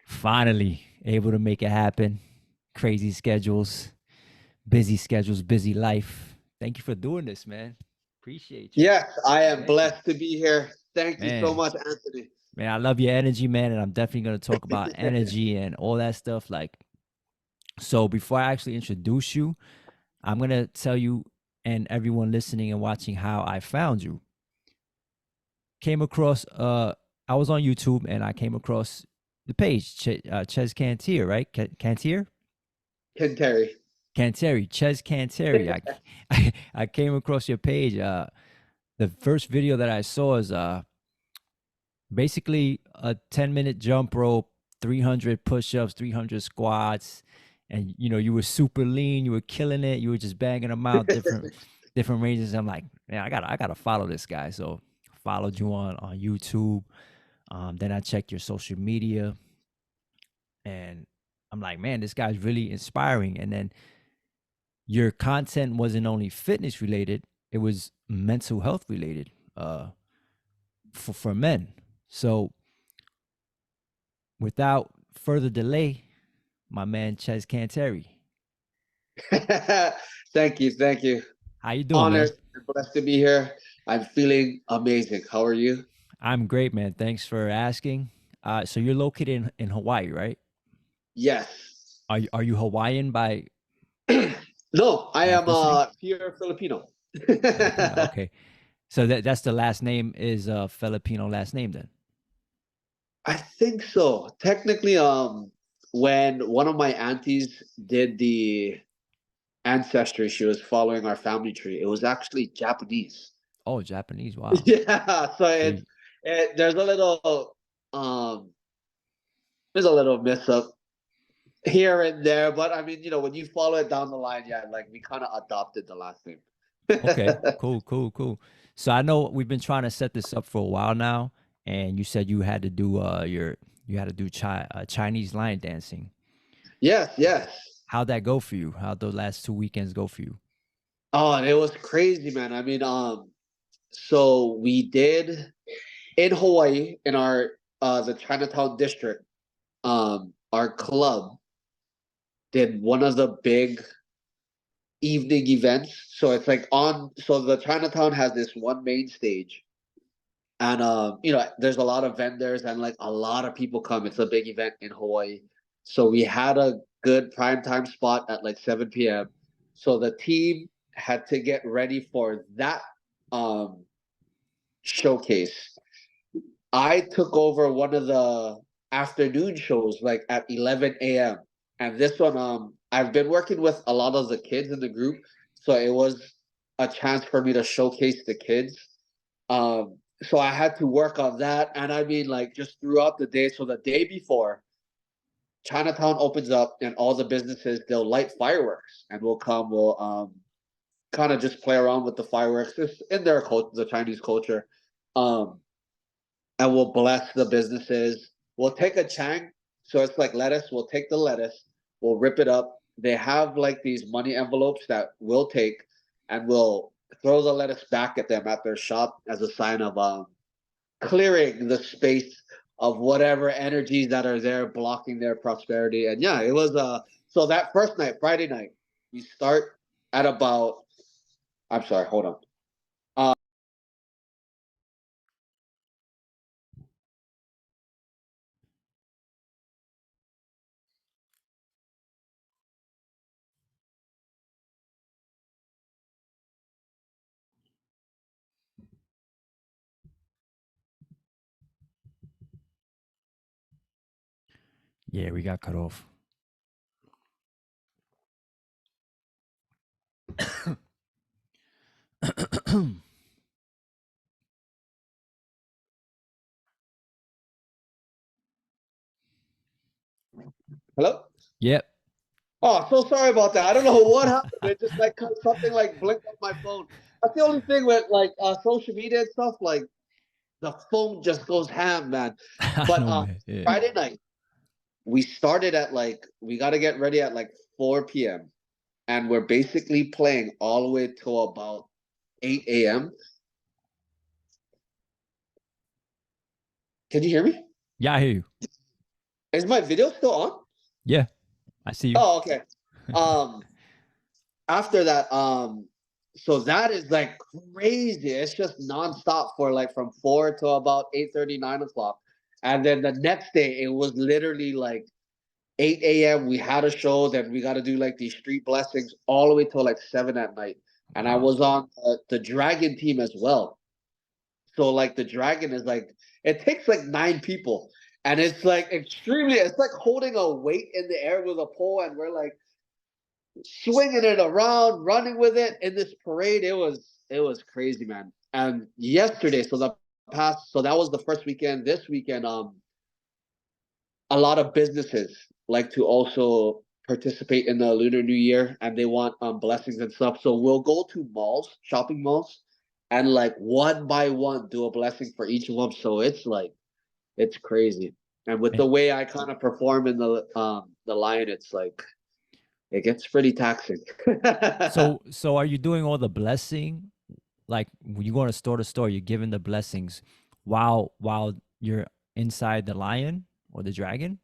Finally able to make it happen. Crazy schedules, busy life. Thank you for doing this, man. Appreciate you. Yes, I am Thank you. blessed to be here. Thank you so Man, much, Anthony. man, I love your energy, man, and I'm definitely going to talk about energy and all that stuff. Like, so before I actually introduce you, I'm going to tell you and everyone listening and watching how I found you. Came across, I was on YouTube and I came across the page, Chez Cantere, right? Cantere? Cantere. Cantere, Chez Cantere. I came across your page. The first video that I saw is basically a 10-minute jump rope, 300 push-ups, 300 squats, and you were super lean. You were killing it. You were just banging them out different ranges. I'm like, man, I gotta follow this guy. So followed you on YouTube. Then I checked your social media, and I'm like, man, this guy's really inspiring. And then your content wasn't only fitness related, it was mental health related, for men. So without further delay, my man Chez Cantere, Thank you, thank you. how you doing, man? Honored and blessed to be here. I'm feeling amazing. How are you? I'm great, man. Thanks for asking. So you're located in Hawaii, right? Yes. Are you Hawaiian by No, I am ethnicity? pure Filipino. Filipino, okay. So that's the last name is a Filipino last name then. I think so. Technically, when one of my aunties did the ancestry, she was following our family tree. It was actually Japanese. Oh, Japanese. Wow. Yeah, so So there's um a little mess up here and there, but I mean, when you follow it down the line, yeah, like we kind of adopted the last name. okay, cool. So I know we've been trying to set this up for a while now, and you said you had to do Chinese line dancing. Yes, yes. How'd that go for you? How'd the last 2 weekends go for you? Oh, and it was crazy, man. I mean, so we did in Hawaii in our the Chinatown district, our club did one of the big evening events. So it's like so the Chinatown has this one main stage, and there's a lot of vendors and like a lot of people come. It's a big event in Hawaii. So we had a good prime time spot at like 7 p.m. So the team had to get ready for that um showcase. I took over one of the afternoon shows like at 11 a.m. And this one, I've been working with a lot of the kids in the group, so it was a chance for me to showcase the kids. So I had to work on that, and I mean, like just throughout the day. So the day before, Chinatown opens up, and all the businesses they'll light fireworks, and we'll kind of just play around with the fireworks. It's in their culture, the Chinese culture. Um, and we'll bless the businesses. We'll take a chang, so it's like lettuce. We'll take the lettuce, we'll rip it up. They have like these money envelopes that we'll take, and we'll throw the lettuce back at them at their shop as a sign of clearing the space of whatever energies that are there blocking their prosperity. And yeah, it was so that first night, Friday night, we start at about. I'm sorry, hold on. Uh, Yeah, we got cut off. Hello. Yep. Oh, so sorry about that. I don't know what happened. It just like something like blinked on my phone. That's the only thing with like social media and stuff. Like the phone just goes ham, man. I But know, man. Yeah. Friday night we started at like we got to get ready at like 4 p.m. and we're basically playing all the way till about 8 a.m. Can you hear me? Yeah, I hear you. Is my video still on? Yeah, I see you. Oh, okay. Um, After that, so that is like crazy. It's just nonstop for like from 4 to about 8:30, 9 o'clock. And then the next day, it was literally like 8 a.m. We had a show. Then we got to do like these street blessings all the way till like 7 at night. And I Wow. was on the Dragon team as well. So like the Dragon is like, it takes like 9 people. And it's like extremely, it's like holding a weight in the air with a pole. And we're like, swinging it around, running with it in this parade. It was crazy, man. And yesterday, so that was the first weekend. This weekend, a lot of businesses like to also participate in the Lunar New Year, and they want blessings and stuff. So we'll go to malls, shopping malls, and like one by one do a blessing for each of them. So it's like it's crazy. And with And the way I kind of perform in the line, it's like it gets pretty taxing. so are you doing all the blessing? Like when you go to store, you're giving the blessings while you're inside the lion or the dragon?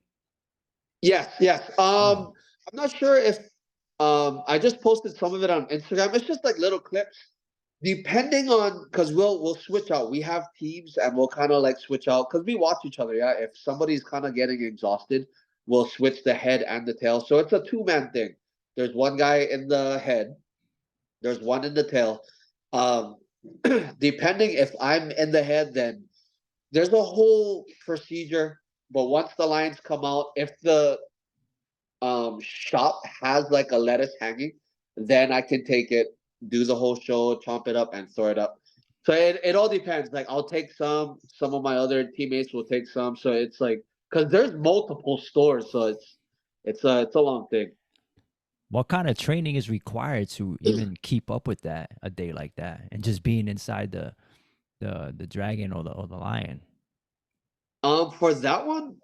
Yes, yes. Oh, I'm not sure if I just posted some of it on Instagram. It's just like little clips. Depending on because we'll switch out. We have teams and we'll kind of like switch out because we watch each other, yeah. If somebody's kind of getting exhausted, we'll switch the head and the tail. So it's a two-man thing. There's one guy in the head, there's one in the tail. Um Depending if I'm in the head, then there's a whole procedure. But once the lines come out, if the shop has like a lettuce hanging, then I can take it, do the whole show, chomp it up, and throw it up. So it all depends. Like I'll take some of my other teammates will take some. So it's like because there's multiple stores, so it's a long thing. what kind of training is required to even keep up with that a day like that and just being inside the dragon or the lion? For that one,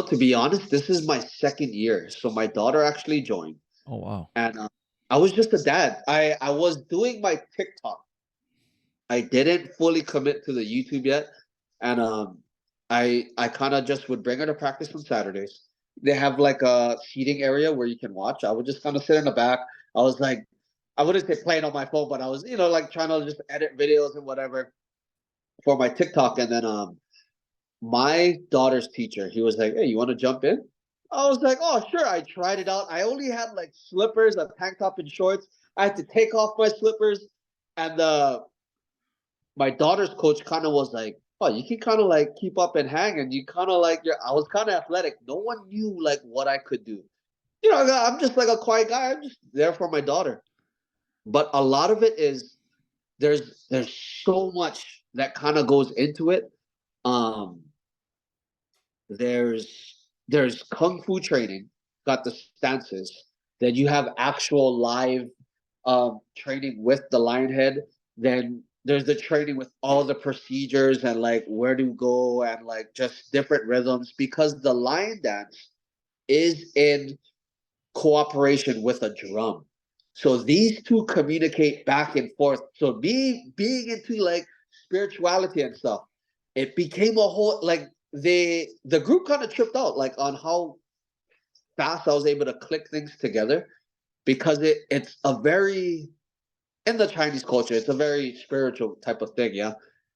to be honest, this is my second year. So my daughter actually joined, Oh wow. and I was just a dad. I was doing my TikTok. I didn't fully commit to the YouTube yet, and I kind of just would bring her to practice on Saturdays. They have like a seating area where you can watch. I would just kind of sit in the back. I was like, I wouldn't say playing on my phone, but I was, like trying to just edit videos and whatever for my TikTok. And then my daughter's teacher, he was like, "Hey, you want to jump in?" I was like, "Oh, sure." I tried it out. I only had like slippers, a tank top, and shorts. I had to take off my slippers, and my daughter's coach kind of was like, "Oh, you can kind of like keep up and hang, and you kind of like I was kind of athletic. No one knew like what I could do. I'm just like a quiet guy. I'm just there for my daughter. But a lot of it is there's so much that kind of goes into it. Um, there's kung fu training, got the stances. Then you have actual live training with the lion head. Then there's the training with all the procedures and like where to go and like just different rhythms because the lion dance is in cooperation with a drum. So these two communicate back and forth. So me being into like spirituality and stuff, it became a whole like the group kind of tripped out like on how fast I was able to click things together because it's a very in the Chinese culture, it's a very spiritual type of thing, yeah.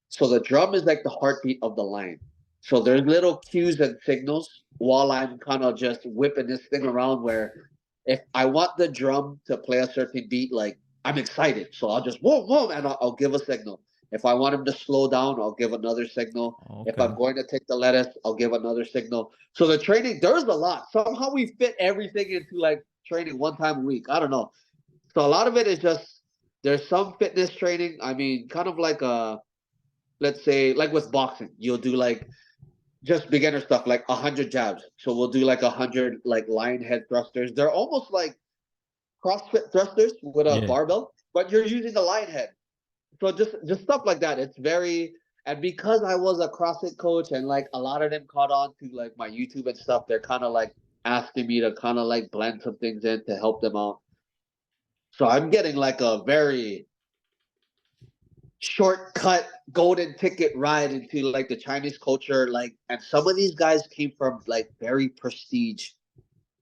So the drum is like the heartbeat of the lion. So there's little cues and signals while I'm kind of just whipping this thing around where if I want the drum to play a certain beat, like I'm excited. So I'll just whoa, whoa, and I'll give a signal. If I want him to slow down, I'll give another signal. If I'm Okay. going to take the lettuce, I'll give another signal. So the training, there's a lot. Somehow we fit everything into like training one time a week. I don't know. So a lot of it is just there's some fitness training. I mean, kind of like let's say like with boxing, you'll do like just beginner stuff like 100 jabs. So we'll do like 100 like lion head thrusters. They're almost like CrossFit thrusters with a Yeah. barbell, but you're using the lion head. So just stuff like that. It's very and because I was a CrossFit coach and like a lot of them caught on to like my YouTube and stuff, they're kind of like asking me to kind of like blend some things in to help them out. So I'm getting like a very shortcut golden ticket ride into like the Chinese culture. Like, and some of these guys came from like very prestige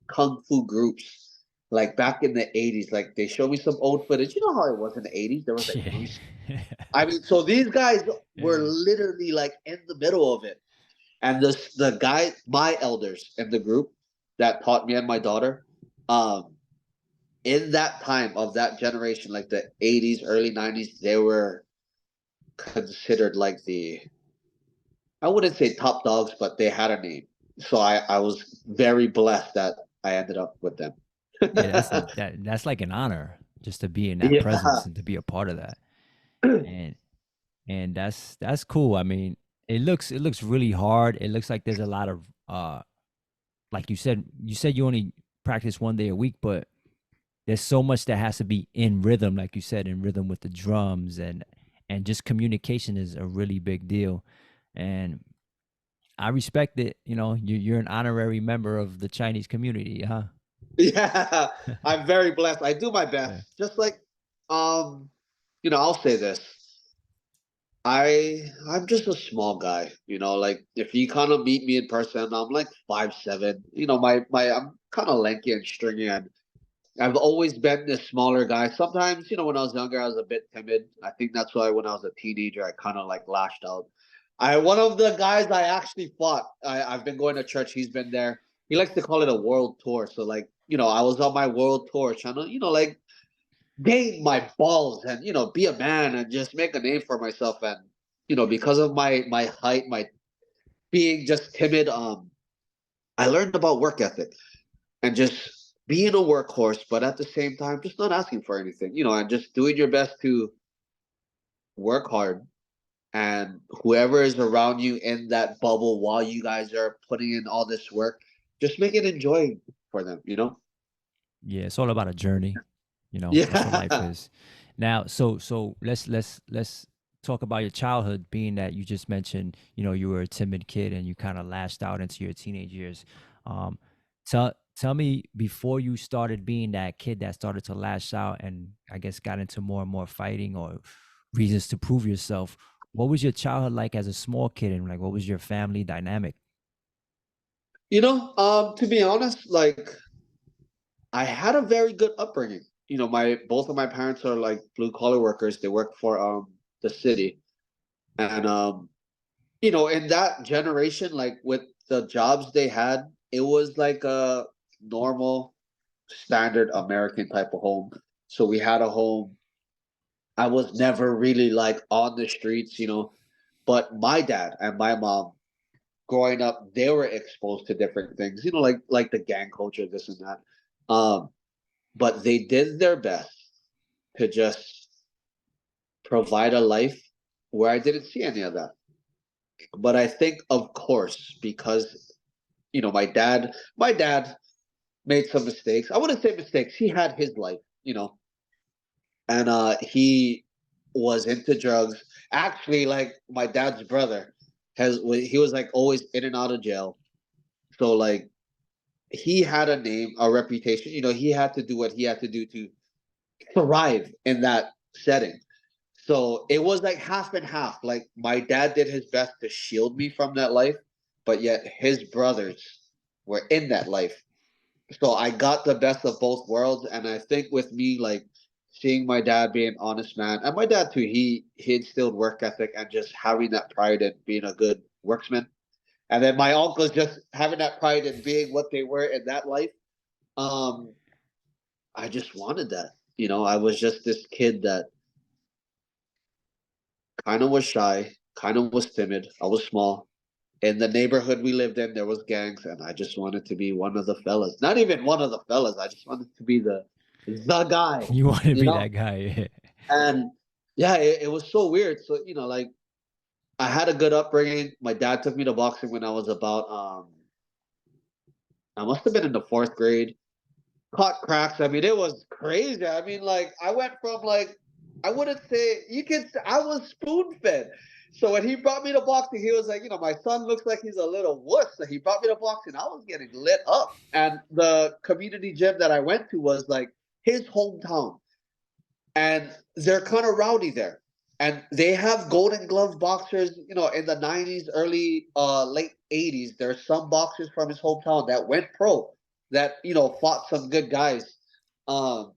kung fu groups. Like back in the 80s, like they showed me some old footage. You know how it was in the 80s? There was like Yeah. Bruce. I mean, so these guys were Yeah. literally like in the middle of it. And the guy, my elders in the group that taught me and my daughter, um, in that time of that generation, like the 80s, early 90s, they were considered like the, I wouldn't say top dogs, but they had a name. So I was very blessed that I ended up with them. Yeah, that's like an honor just to be in that Yeah. presence and to be a part of that. And that's cool. I mean, it looks really hard. It looks like there's a lot of like you said you only practice 1 day a week, but there's so much that has to be in rhythm, like you said, in rhythm with the drums and just communication is a really big deal. And I respect it. You know, you're an honorary member of the Chinese community, huh? Yeah. I'm very blessed. I do my best. Yeah. Just like um, I'll say this. I'm just a small guy, like if you kind of meet me in person, I'm like 5'7". My I'm kind of lanky and stringy, and I've always been this smaller guy. Sometimes, when I was younger, I was a bit timid. I think that's why when I was a teenager, I kind of like lashed out. One of the guys I actually fought, I've been going to church. He's been there. He likes to call it a world tour. So like, I was on my world tour trying to, like gain my balls and, be a man and just make a name for myself. And, because of my height, my being just timid, I learned about work ethic and just being a workhorse, but at the same time, just not asking for anything, and just doing your best to work hard. And whoever is around you in that bubble while you guys are putting in all this work, just make it enjoying for them. Yeah, it's all about a journey. You know, that's what life Yeah. is. Now, so let's talk about your childhood, being that you just mentioned, you were a timid kid and you kind of lashed out into your teenage years. Um, tell me before you started being that kid that started to lash out and I guess got into more and more fighting or reasons to prove yourself. What was your childhood like as a small kid, and like what was your family dynamic? To be honest, like I had a very good upbringing. My both of my parents are like blue collar workers. They work for the city. And in that generation, like with the jobs they had, it was like a normal, standard American type of home. So we had a home. I was never really like on the streets. But my dad and my mom, growing up, they were exposed to different things, like the gang culture, this and that. But they did their best to just provide a life where I didn't see any of that. But I think, of course, because my dad made some mistakes. I wouldn't say mistakes. He had his life, and he was into drugs. Actually, like my dad's brother he was like always in and out of jail. So like he had a name, a reputation. He had to do what he had to do to thrive in that setting. So it was like half and half. Like my dad did his best to shield me from that life, but yet his brothers were in that life. So I got the best of both worlds. And I think with me, like seeing my dad being an honest man, and my dad too, he instilled work ethic and just having that pride in being a good worksman. And then my uncles just having that pride in being what they were in that life. Um, I just wanted that. I was just this kid that kind of was shy, kind of was timid. I was small. In the neighborhood we lived in, there was gangs, and I just wanted to be one of the fellas. Not even one of the fellas. I just wanted to be the guy, You want to you be know. that guy. And yeah, it was so weird. So like I had a good upbringing. My dad took me to boxing when I was about I must have been in the fourth grade. Caught cracks. I mean, it was crazy. I mean, like I went from like I wouldn't say you could. I was spoon fed. So when he brought me to boxing, he was like, my son looks like he's a little wuss. So he brought me to boxing. I was getting lit up, and the community gym that I went to was like his hometown, and they're kind of rowdy there. And they have Golden Glove boxers, in the 90s, early late 80s. There's some boxers from his hometown that went pro that, fought some good guys. Um,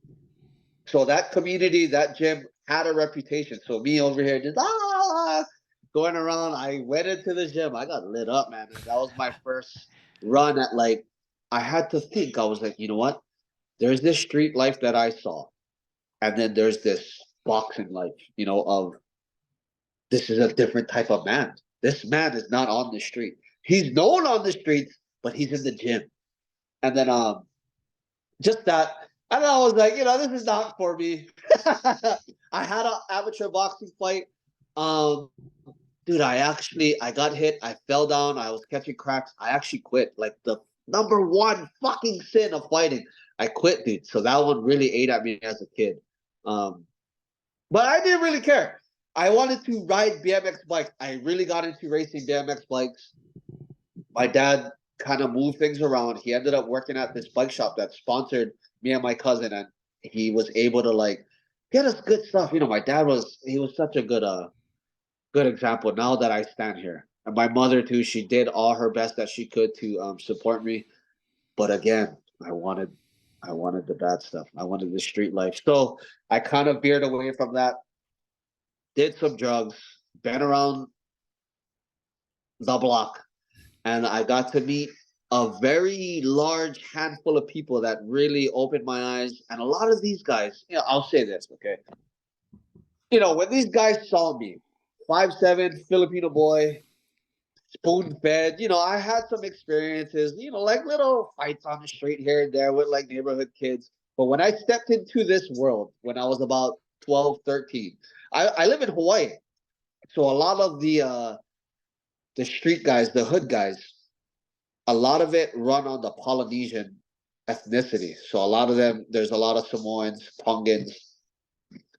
so that community, that gym had a reputation. So me over here just going around, I went into the gym. I got lit up, man. And that was my first run at like I had to think. I was like, you know what? There's this street life that I saw. And then there's this boxing life, of this is a different type of man. This man is not on the street. He's known on the streets, but he's in the gym. And then just that. And I was like, this is not for me. I had an amateur boxing fight. Um, dude, I got hit. I fell down. I was catching cracks. I actually quit. Like the number one fucking sin of fighting. I quit, dude. So that one really ate at me as a kid. Um, but I didn't really care. I wanted to ride BMX bikes. I really got into racing BMX bikes. My dad kind of moved things around. He ended up working at this bike shop that sponsored me and my cousin, and he was able to like get us good stuff. My dad was such a good example. Now that I stand here, and my mother too, she did all her best that she could to support me. But again, I wanted the bad stuff. I wanted the street life. So I kind of veered away from that. Did some drugs, been around the block, and I got to meet a very large handful of people that really opened my eyes. And a lot of these guys, I'll say this, okay? When these guys saw me, 5'7" Filipino boy, spoon fed, I had some experiences, like little fights on the street here and there with like neighborhood kids. But when I stepped into this world, when I was about 12, 13, I live in Hawaii. So a lot of the street guys, the hood guys, a lot of it run on the Polynesian ethnicity. So a lot of them, there's a lot of Samoans, Tongans,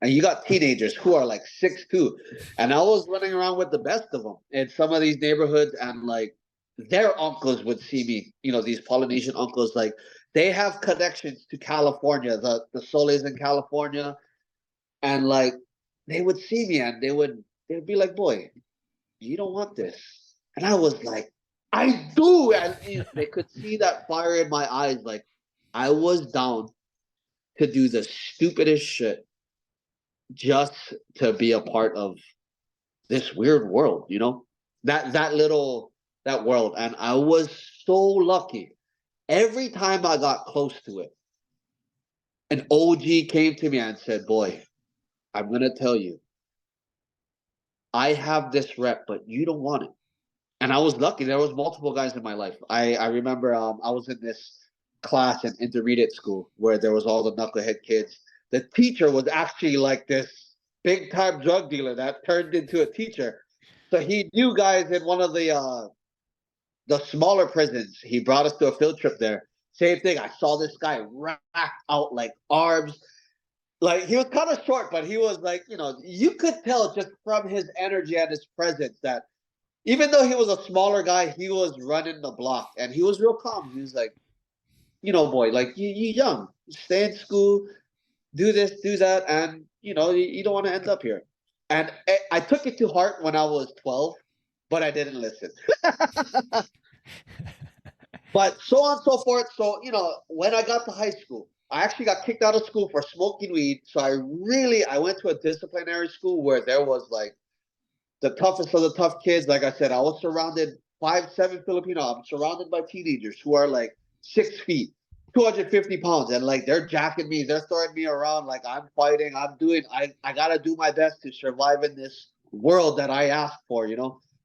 and you got teenagers who are like 6'2". And I was running around with the best of them in some of these neighborhoods, and like their uncles would see me, these Polynesian uncles, like they have connections to California, the Soles in California, and like they would see me and they'd be like, boy, you don't want this. And I was like, I do. And they could see that fire in my eyes. Like I was down to do the stupidest shit just to be a part of this weird world, that world. And I was so lucky. Every time I got close to it, an OG came to me and said, boy, I'm going to tell you, I have this rep, but you don't want it. And I was lucky. There was multiple guys in my life. I remember I was in this class in intermediate school where there was all the knucklehead kids. The teacher was actually like this big time drug dealer that turned into a teacher. So he knew guys in one of the smaller prisons. He brought us to a field trip there. Same thing. I saw this guy rack out like arms. Like he was kind of short, but he was like, you could tell just from his energy and his presence that even though he was a smaller guy, he was running the block and he was real calm. He was like, boy, like you young, stay in school, do this, do that, and you don't want to end up here. And I took it to heart when I was 12, but I didn't listen. But so on and so forth. So, when I got to high school, I actually got kicked out of school for smoking weed. So I went to a disciplinary school where there was like the toughest of the tough kids. Like I said, I was surrounded 5'7" Filipino. I'm surrounded by teenagers who are like 6 feet, 250 pounds, and like they're jacking me, they're throwing me around like I'm fighting. I gotta do my best to survive in this world that I asked for.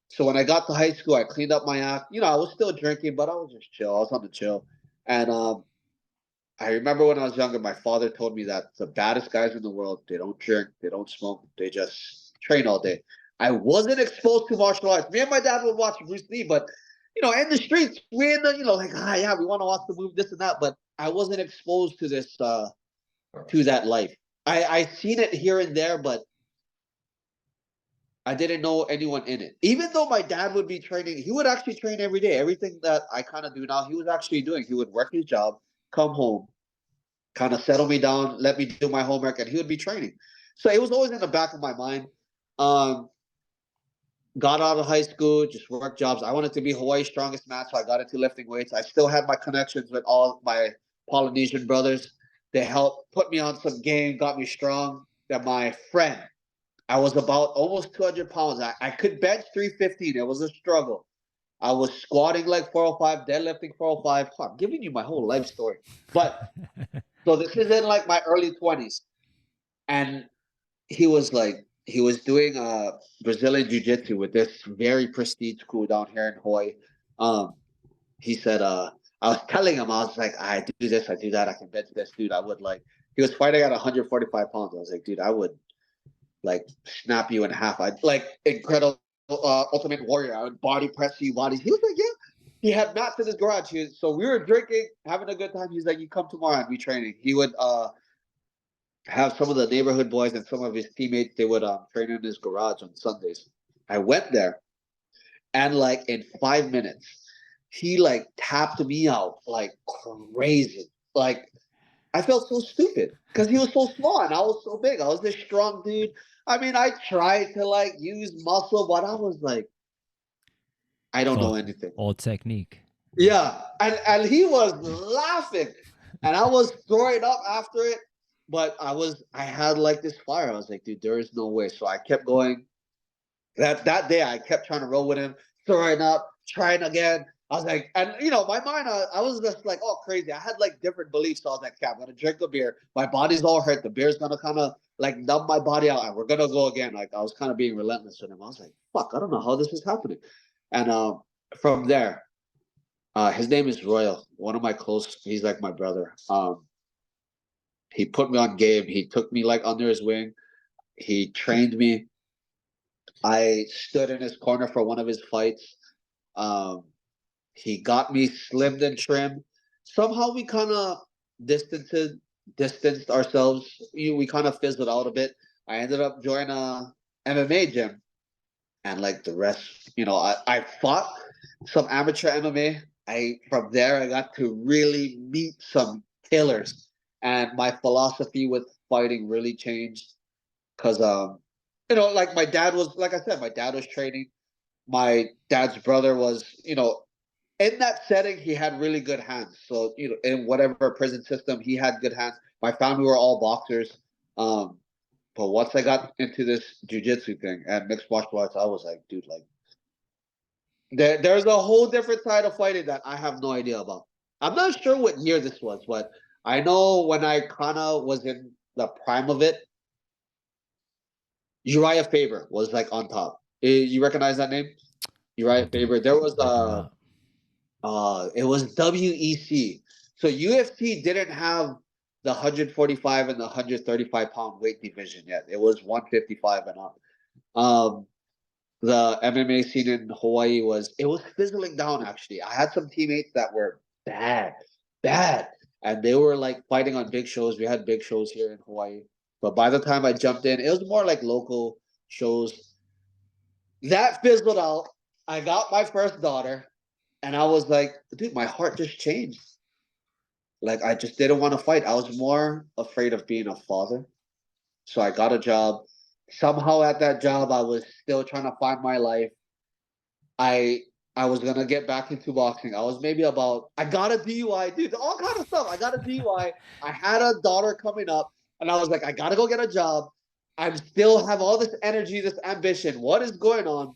So when I got to high school, I cleaned up my act. I was still drinking, but I was just chill. I was on the chill. And I remember when I was younger, my father told me that the baddest guys in the world, they don't drink, they don't smoke, they just train all day. I wasn't exposed to martial arts. Me and my dad would watch Bruce Lee, but in the streets, we in the, like, yeah, we want to watch the movie, this and that. But I wasn't exposed to this, to that life. I seen it here and there, but I didn't know anyone in it. Even though my dad would be training, he would actually train every day. Everything that I kind of do now, he was actually doing. He would work his job, come home, kind of settle me down, let me do my homework, and he would be training. So it was always in the back of my mind. Um, got out of high school, just worked jobs. I wanted to be Hawaii's strongest man, so I got into lifting weights. I still had my connections with all my Polynesian brothers. They helped put me on some game, got me strong. That my friend, I was about almost 200 pounds. I could bench 315. It was a struggle. I was squatting like 405, deadlifting 405. I'm giving you my whole life story. But so this is in like my early 20s. And he was doing Brazilian jiu-jitsu with this very prestige school down here in Hawaii. Um, he said, I was telling him, I was like, I do this, I do that, I can bench this, dude. I would like, he was fighting at 145 pounds. I was like, dude, I would like snap you in half. I'd like incredible Ultimate Warrior. I would body press you bodies. He was like, yeah. He had mats in his garage. So we were drinking, having a good time. He's like, you come tomorrow and be training. He would have some of the neighborhood boys and some of his teammates, they would train in his garage on Sundays. I went there and like in 5 minutes, he like tapped me out like crazy. Like I felt so stupid because he was so small and I was so big. I was this strong dude. I mean, I tried to like use muscle, but I was like, I don't know So anything. all technique. Yeah, and he was laughing, and I was throwing up after it. But I had like this fire. I was like, dude, there is no way. So I kept going. That day, I kept trying to roll with him, throwing up, trying again. I was like, and you know, my mind, I was just like, oh, crazy. I had like different beliefs. So I was like, okay, I'm gonna drink a beer. My body's all hurt. The beer's gonna kind of like numb my body out, and we're gonna go again. Like I was kind of being relentless with him. I was like, fuck, I don't know how this is happening. And from there, his name is Royal. One of my close. He's like my brother. He put me on game. He took me like under his wing. He trained me. I stood in his corner for one of his fights. Um, he got me slimmed and trim. Somehow we kind of distanced distanced ourselves. We kind of fizzled out a bit. I ended up joining a MMA gym, and like the rest, you know, I fought some amateur MMA. I from there I got to really meet some killers, and my philosophy with fighting really changed because you know, like my dad was, like I said, my dad was training. My dad's brother was, you know, in that setting he had really good hands. So you know, in whatever prison system, he had good hands. My family were all boxers. Um, but once I got into this jujitsu thing and mixed martial arts, I was like, dude, like there's a whole different side of fighting that I have no idea about. I'm not sure what year this was, but I know when I kind of was in the prime of it, Uriah Faber was like on top. You recognize that name? Uriah Faber. There was I do not. it was WEC. So UFC didn't have the 145 and the 135 pound weight division yet. It was 155 and up. Um, the MMA scene in Hawaii was fizzling down actually. I had some teammates that were bad, and they were like fighting on big shows. We had big shows here in Hawaii, but by the time I jumped in, it was more like local shows. That fizzled out. I got my first daughter, and I was like, dude, my heart just changed. Like I just didn't want to fight. I was more afraid of being a father. So I got a job. Somehow at that job, I was still trying to find my life. I I was gonna get back into boxing. I was maybe about I got a DUI, dude, all kind of stuff. I got a DUI. I had a daughter coming up, and I was like, I gotta go get a job. I still have all this energy, this ambition. What is going on?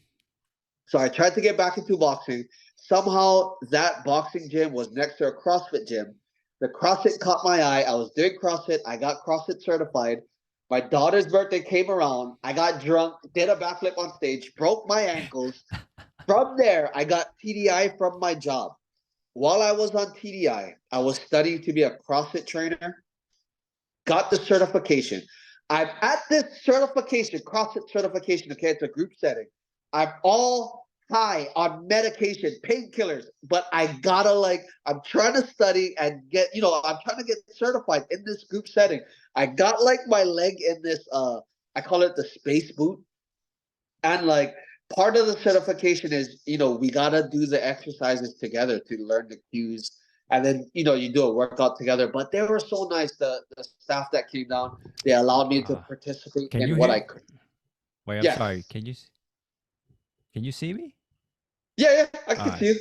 So I tried to get back into boxing. Somehow that boxing gym was next to a CrossFit gym. The CrossFit caught my eye. I was doing CrossFit. I got CrossFit certified. My daughter's birthday came around. I got drunk, did a backflip on stage, broke my ankles. From there, I got TDI from my job. While I was on TDI, I was studying to be a CrossFit trainer, got the certification. I'm at this certification, CrossFit certification. Okay, it's a group setting. I'm all high on medication, painkillers, but I gotta like, I'm trying to study and get, you know, I'm trying to get certified in this group setting. I got like my leg in this, I call it the space boot. And like part of the certification is, you know, we gotta do the exercises together to learn the cues. And then, you know, you do a workout together. But they were so nice. The staff that came down, they allowed me to Uh, participate can in you what hear? I could. Wait, I'm sorry. Yes. Can you see me? Yeah, yeah, I All can right. see you.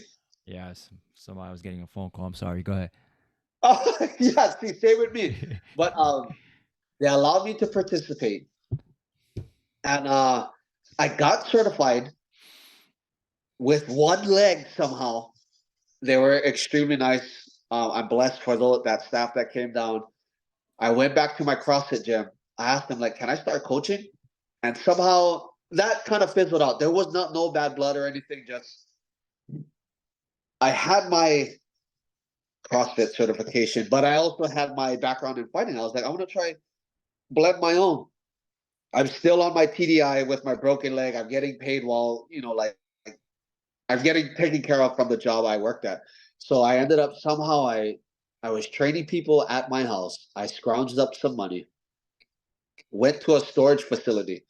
Yes. Somebody was getting a phone call. I'm sorry. Go ahead. Oh, yeah, see, same with me. But they allowed me to participate. And I got certified with one leg somehow. They were extremely nice. I'm blessed for that staff that came down. I went back to my CrossFit gym. I asked them, like, can I start coaching? And somehow that kind of fizzled out. There was no bad blood or anything. Just I had my CrossFit certification, but I also had my background in fighting. I was like, I want to try blend my own. I'm still on my TDI with my broken leg. I'm getting paid while, like I'm getting taken care of from the job I worked at. So I ended up somehow I was training people at my house. I scrounged up some money, went to a storage facility.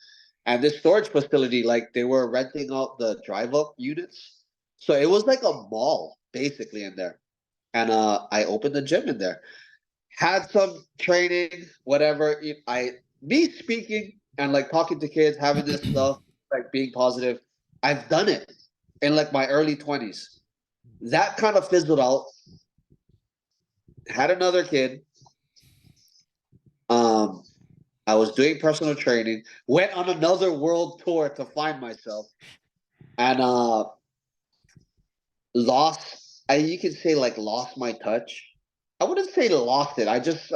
And this storage facility, like they were renting out the drive up units. So it was like a mall basically in there. And I opened the gym in there. Had some training, whatever. I me speaking and like talking to kids, having this stuff, like being positive. I've done it in like my early 20s. That kind of fizzled out. Had another kid. Um, I was doing personal training. Went on another world tour to find myself, and lost. You could say like lost my touch. I wouldn't say lost it. I just,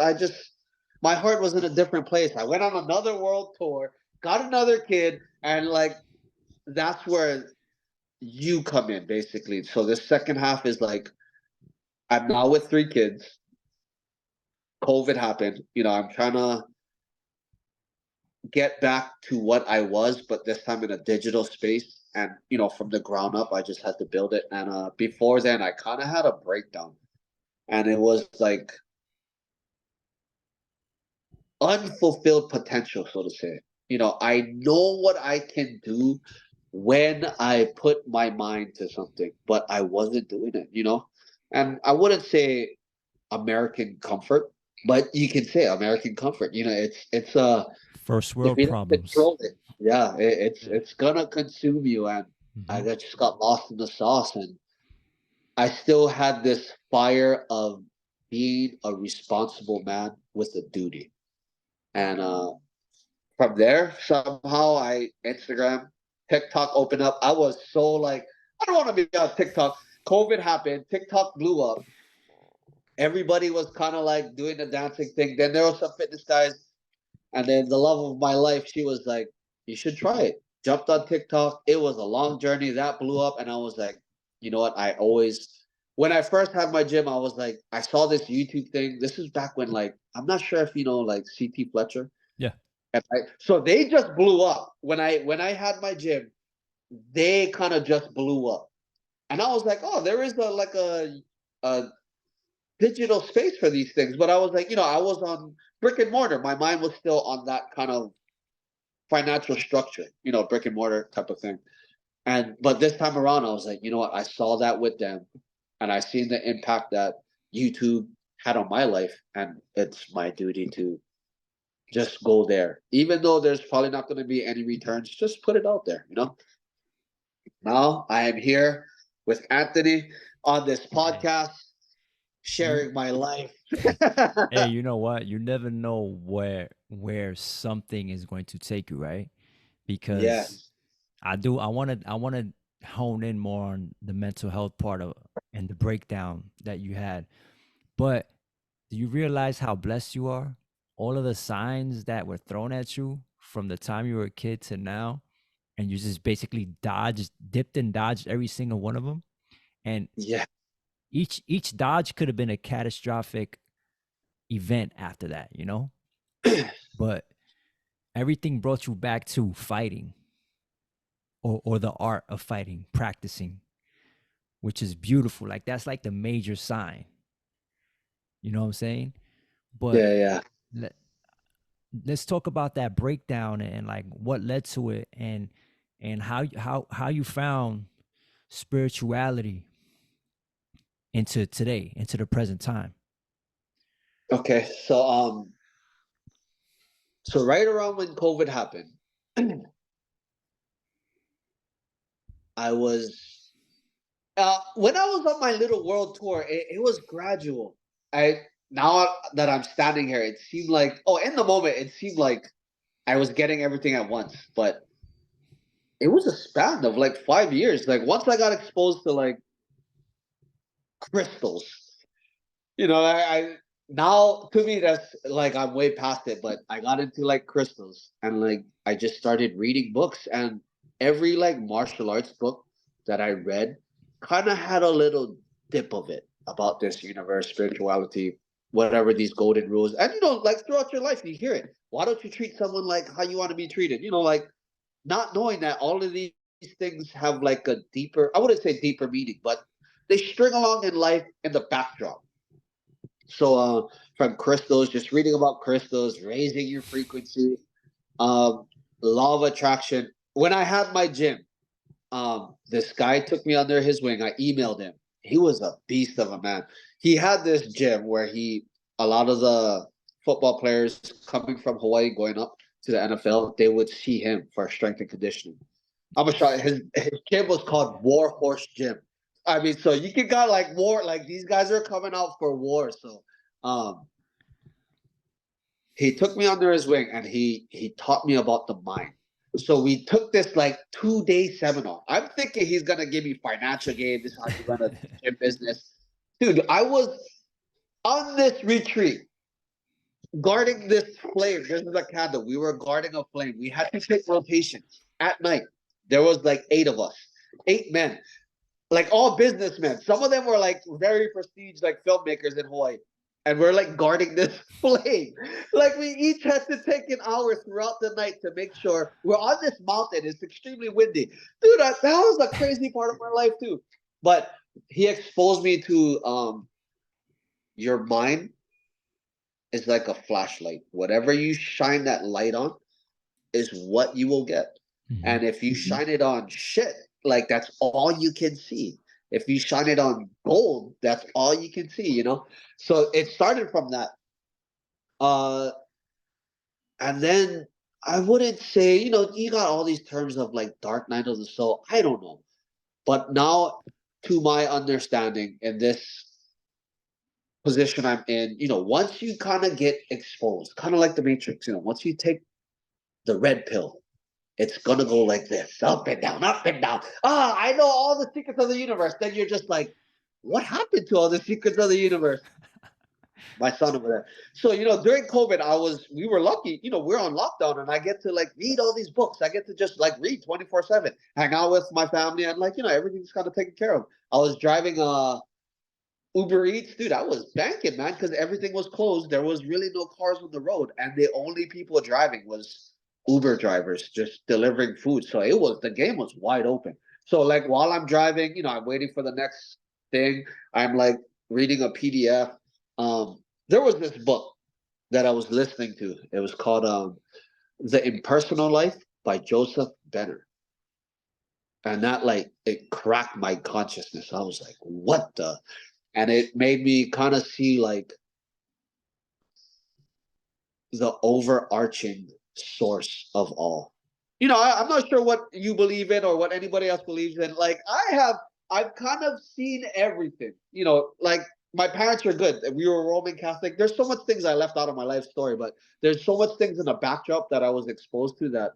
my heart was in a different place. I went on another world tour, got another kid, and like that's where you come in basically. So this second half is like I'm now with 3 kids. COVID happened. I'm trying to get back to what I was, but this time in a digital space. And from the ground up, I just had to build it. And before then, I kind of had a breakdown, and it was like unfulfilled potential, so to say. I know what I can do when I put my mind to something, but I wasn't doing it. And I wouldn't say American comfort, but you can say American comfort. It's First if world you don't problems. control it, yeah, it's Yeah. it's gonna consume you. And I Hmm. just got lost in the sauce, and I still had this fire of being a responsible man with a duty. And from there, somehow Instagram, TikTok opened up. I was so like, I don't want to be on TikTok. COVID happened, TikTok blew up. Everybody was kind of like doing the dancing thing. Then there were some fitness guys. And then the love of my life, she was like, you should try it. Jumped on TikTok. It was a long journey. That blew up. And I was like, you know what? When I first had my gym, I was like, I saw this YouTube thing. This is back when, like, I'm not sure if you know, like, CT Fletcher. Yeah. So they just blew up. When I had my gym, they kind of just blew up. And I was like, oh, there is a digital space for these things. But I was like, I was on brick and mortar. My mind was still on that kind of financial structure, brick and mortar type of thing. But this time around, I was like, you know what? I saw that with them, and I seen the impact that YouTube had on my life, and it's my duty to just go there, even though there's probably not going to be any returns. Just put it out there. Now I am here with Anthony on this Hey, podcast, you sharing my life. hey, you know what? You never know where something is going to take you, right? Because Yes. I want to hone in more on the mental health part of and the breakdown that you had. But do you realize how blessed you are? All of the signs that were thrown at you from the time you were a kid to now, and you just basically dipped and dodged every single one of them. And Yeah. each dodge could have been a catastrophic event after that. But everything brought you back to fighting or the art of fighting, practicing, which is beautiful. Like that's like the major sign. You know what I'm saying? But Yeah. Yeah. let, let's talk about that breakdown and like what led to it and how you found spirituality into today, into the present time. Okay. So right around when COVID happened, I was when I was on my little world tour, it was gradual. I Now that I'm standing here, it seemed like, oh, in the moment, it seemed like I was getting everything at once, but it was a span of like 5 years. Like once I got exposed to like crystals, I now to me that's like I'm way past it, but I got into like crystals and like I just started reading books, and every like martial arts book that I read kind of had a little dip of it about this universe, spirituality, whatever these golden rules. And like throughout your life you hear it. Why don't you treat someone like how you want to be treated? Like not knowing that all of these things have like a deeper, I wouldn't say deeper meaning, but they string along in life in the backdrop. So from crystals, just reading about crystals, raising your frequency, um, law of attraction. When I had my gym, this guy took me under his wing. I emailed him. He was a beast of a man. He had this gym where a lot of the football players coming from Hawaii going up to the NFL, they would see him for strength and conditioning. I'm gonna show his gym was called War Horse Gym. I mean, so you can got like war, like these guys are coming out for war. So um he took me under his wing and he taught me about the mind. So we took this like 2 day seminar. I'm thinking he's gonna give me financial gain. This is how you run a gym business. Dude, I was on this retreat guarding this flame. This is a candle. We were guarding a flame. We had to take rotations at night. There was like 8 of us, 8 men, like all businessmen. Some of them were like very prestige, like filmmakers in Hawaii. And we're like guarding this flame. Like we each had to take an hour throughout the night to make sure we're on this mountain. It's extremely windy. Dude, that was a crazy part of my life too. But he exposed me to your mind is like a flashlight. Whatever you shine that light on is what you will get. Mm-hmm. And if you shine it on shit, like that's all you can see. If you shine it on gold, that's all you can see. So it started from that. Uh and then I wouldn't say, you got all these terms of like dark night of the soul. I don't know. But now to my understanding in this position I'm in, once you kind of get exposed, kind of like the Matrix, once you take the red pill, it's gonna go like this, up and down, up and down. I know all the secrets of the universe. Then you're just like, what happened to all the secrets of the universe? My son over there. So, during COVID, we were lucky, we're on lockdown and I get to like read all these books. I get to just like read 24/7, hang out with my family, and like, everything's kind of taken care of. I was driving Uber Eats, dude, I was banking, man, because everything was closed. There was really no cars on the road, and the only people driving was Uber drivers just delivering food. So the game was wide open. So like while I'm driving, I'm waiting for the next thing. I'm like reading a PDF. There was this book that I was listening to. It was called The Impersonal Life by Joseph Benner. And that like it cracked my consciousness. I was like, what the? And it made me kind of see like the overarching source of all. I'm not sure what you believe in or what anybody else believes in. Like I've kind of seen everything. Like my parents are good. We were Roman Catholic. There's so much things I left out of my life story, but there's so much things in the backdrop that I was exposed to that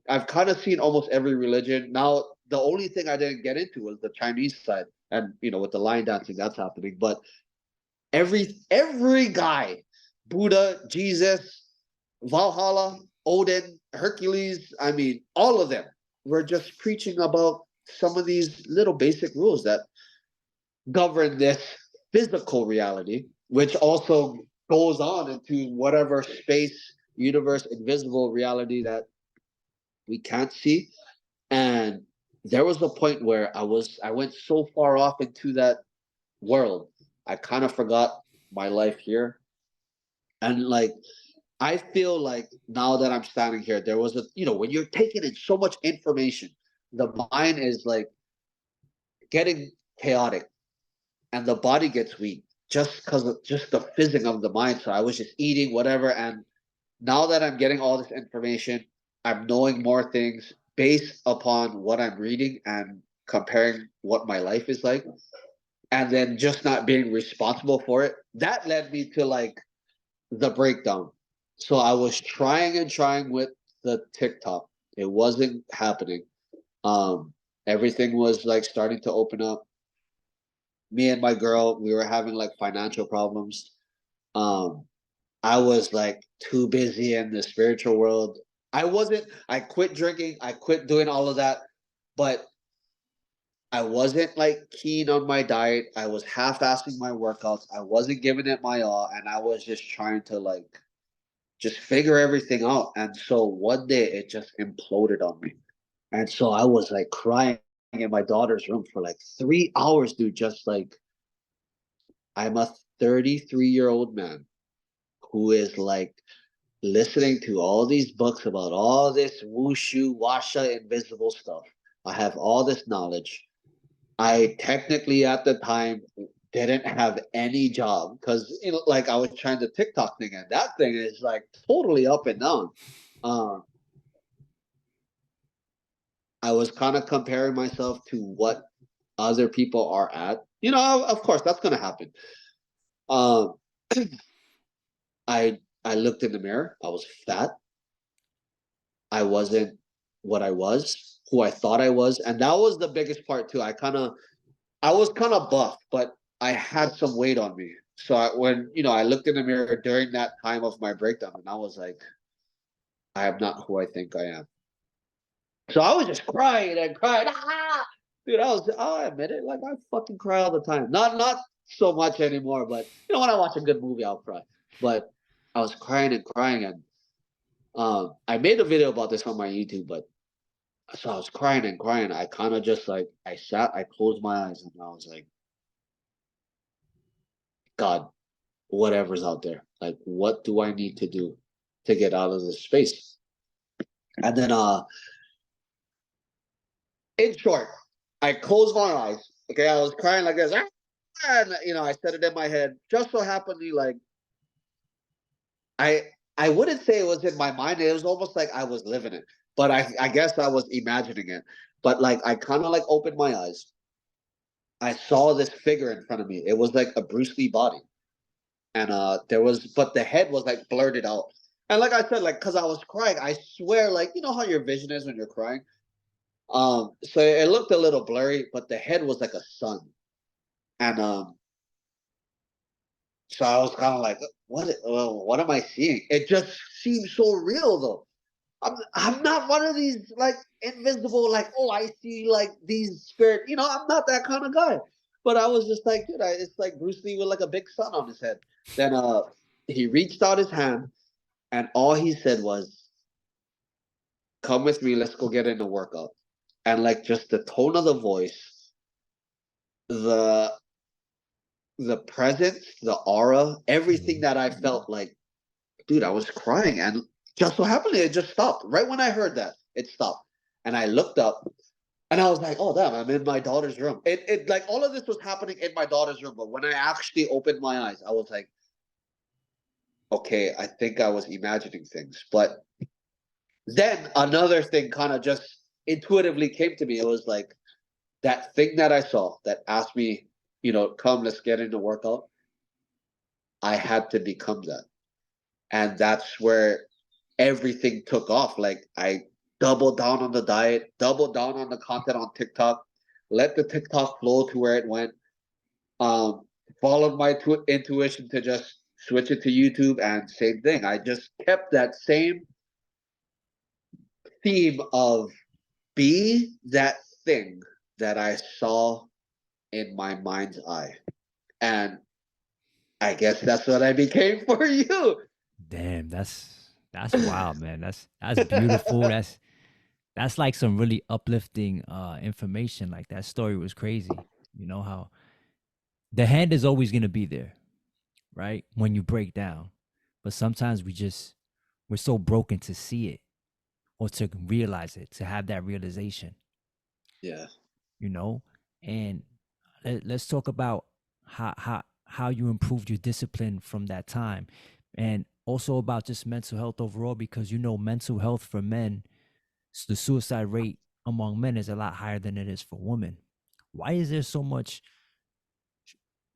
I've kind of seen almost every religion. Now, the only thing I didn't get into was the Chinese side, and with the lion dancing that's happening. But every guy, Buddha, Jesus, Valhalla, Odin, Hercules, I mean, all of them were just preaching about some of these little basic rules that govern this physical reality, which also goes on into whatever space, universe, invisible reality that we can't see. And there was a point where I went so far off into that world, I kind of forgot my life here. And like I feel like now that I'm standing here, there was when you're taking in so much information, the mind is like getting chaotic and the body gets weak just because of just the fizzing of the mind. So I was just eating whatever. And now that I'm getting all this information, I'm knowing more things based upon what I'm reading and comparing what my life is like, and then just not being responsible for it. That led me to like the breakdown. So I was trying and trying with the TikTok. It wasn't happening. Um, Everything was like starting to open up. Me and my girl, we were having like financial problems. Um, I was like too busy in the spiritual world. I quit drinking, I quit doing all of that, but I wasn't like keen on my diet. I was half-assing my workouts. I wasn't giving it my all, and I was just trying to like just figure everything out. And so one day it just imploded on me. And so I was like crying in my daughter's room for like 3 hours, dude. Just like, I'm a 33-year-old man who is like listening to all these books about all this wushu, washa, invisible stuff. I have all this knowledge. I technically at the time didn't have any job because like I was trying the TikTok thing, and that thing is like totally up and down. Um, I was kind of comparing myself to what other people are at. Of course, that's gonna happen. Um, I looked in the mirror. I was fat. I wasn't what I was, who I thought I was, and that was the biggest part too. I was kind of buff, but I had some weight on me. So when I looked in the mirror during that time of my breakdown, and I was like, I am not who I think I am. So I was just crying and crying. Ah! Dude, I admit it, like I fucking cry all the time. Not so much anymore, but when I watch a good movie, I'll cry. But I was crying and crying, and I made a video about this on my YouTube, but so I was crying and crying. I kind of just like I closed my eyes, and I was like, God, whatever's out there, like what do I need to do to get out of this space? And then in short, I closed my eyes. Okay, I was crying like this. And I said it in my head. Just so happened to like I wouldn't say it was in my mind. It was almost like I was living it. But I guess I was imagining it. But like I kind of like opened my eyes. I saw this figure in front of me. It was like a Bruce Lee body. And but the head was like blurted out. And like I said, like because I was crying, I swear, like how your vision is when you're crying. So it looked a little blurry, but the head was like a sun. And so I was kind of like, what am I seeing? It just seems so real though. I'm not one of these like invisible, like, oh, I see like these spirit, I'm not that kind of guy. But I was just like, dude, it's like Bruce Lee with like a big sun on his head. Then he reached out his hand, and all he said was, come with me, let's go get in a workout. And like just the tone of the voice, the the presence, the aura, everything that I felt, like, dude, I was crying, and just so happened it just stopped. Right when I heard that, it stopped. And I looked up, and I was like, oh damn, I'm in my daughter's room. It like all of this was happening in my daughter's room, but when I actually opened my eyes, I was like, okay, I think I was imagining things. But then another thing kind of just intuitively came to me. It was like that thing that I saw that asked me, come, let's get in the workout. I had to become that. And that's where everything took off. Like I doubled down on the diet, doubled down on the content on TikTok, let the TikTok flow to where it went. Um, Followed my intuition to just switch it to YouTube, and same thing. I just kept that same theme of be that thing that I saw in my mind's eye. And I guess that's what I became for you. Damn, that's wild, man. That's beautiful. That's like some really uplifting information. Like that story was crazy. You know how the hand is always gonna be there, right? When you break down. But sometimes we're so broken to see it or to realize it, to have that realization, Yeah. you know? And let's talk about how you improved your discipline from that time. And also about just mental health overall, because mental health for men, the suicide rate among men is a lot higher than it is for women. Why is there so much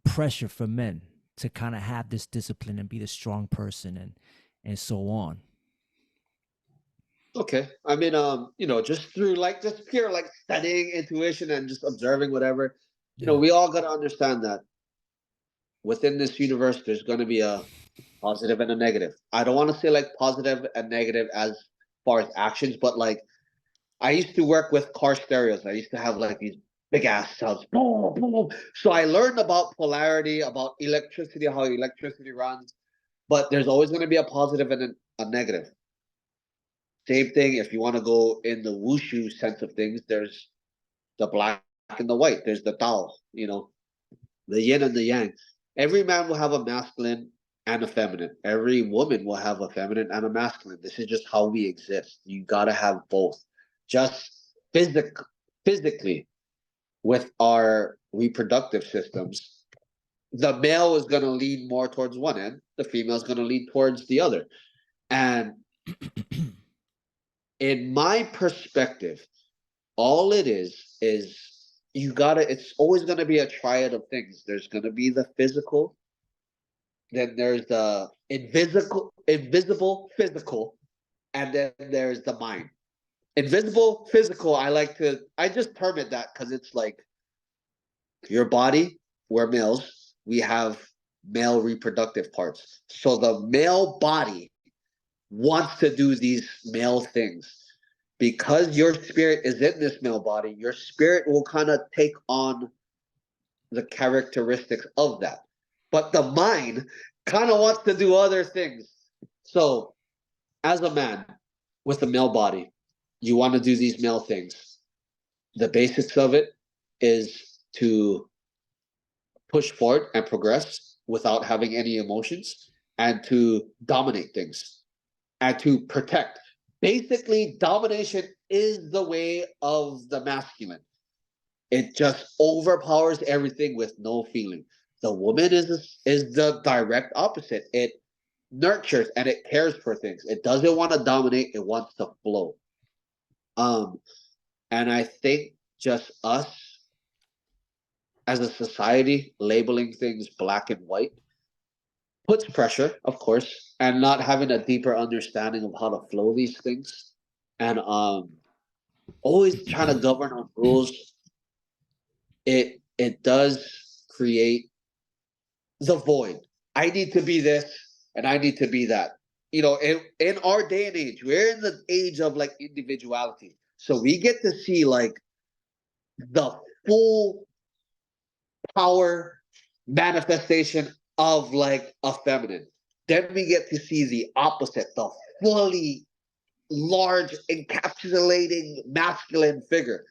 pressure for men to kind of have this discipline and be the strong person and so on? Okay. I mean, just through like just pure like studying intuition and just observing whatever, Yeah. we all got to understand that within this universe, there's going to be a positive and a negative. I don't want to say like positive and negative as far as actions, but like I used to work with car stereos. I used to have like these big ass sounds. Boom, boom. So I learned about polarity, about electricity, how electricity runs, but there's always going to be a positive and a negative. Same thing if you want to go in the wushu sense of things, there's the black and the white. There's the Tao, the yin and the yang. Every man will have a masculine and a feminine. Every woman will have a feminine and a masculine. This is just how we exist. You gotta have both. Just physically with our reproductive systems, the male is gonna lean more towards one end, the female is gonna lean towards the other. And in my perspective, all it is it's always going to be a triad of things. There's going to be the physical, then there's the invisible physical, and then there's the mind. Invisible physical, I just term it that because it's like your body, we're males, we have male reproductive parts. So the male body wants to do these male things. Because your spirit is in this male body, your spirit will kind of take on the characteristics of that. But the mind kind of wants to do other things. So, as a man with a male body, you want to do these male things. The basics of it is to push forward and progress without having any emotions and to dominate things and to protect. Basically, domination is the way of the masculine. It just overpowers everything with no feeling. The woman is the direct opposite. It nurtures and it cares for things. It doesn't want to dominate. It wants to flow. Um, and I think just us as a society labeling things black and white puts pressure, of course, and not having a deeper understanding of how to flow these things, and always trying to govern on rules. It does create the void. I need to be this and I need to be that. In our day and age, we're in the age of like individuality. So we get to see like the full power manifestation of like a feminine. Then we get to see the opposite, the fully large encapsulating masculine figure.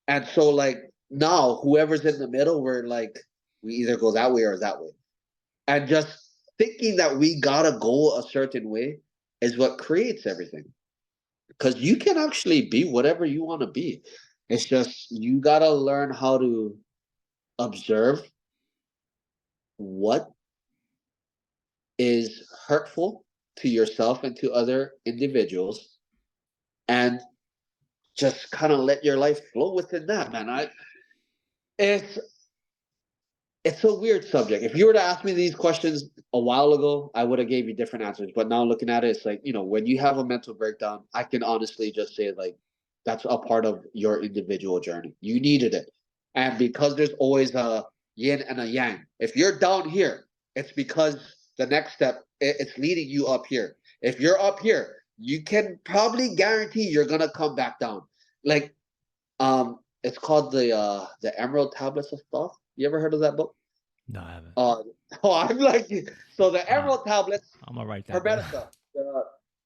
And so like now whoever's in the middle, we're like we either go that way or that way. And just thinking that we gotta go a certain way is what creates everything. Because you can actually be whatever you want to be. It's just you gotta learn how to observe what is hurtful to yourself and to other individuals and just kind of let your life flow within that, man. It's it's a weird subject. If you were to ask me these questions a while ago, I would have gave you different answers. But now looking at it, it's like, when you have a mental breakdown, I can honestly just say like that's a part of your individual journey. You needed it. And because there's always a yin and a yang. If you're down here, it's because the next step it's leading you up here. If you're up here, you can probably guarantee you're gonna come back down. Like it's called the Emerald Tablets of Thoth. You ever heard of that book? No, I haven't. Uh, oh, I'm like, so the Uh, Emerald Tablets, I'm gonna write that down. Hermetica,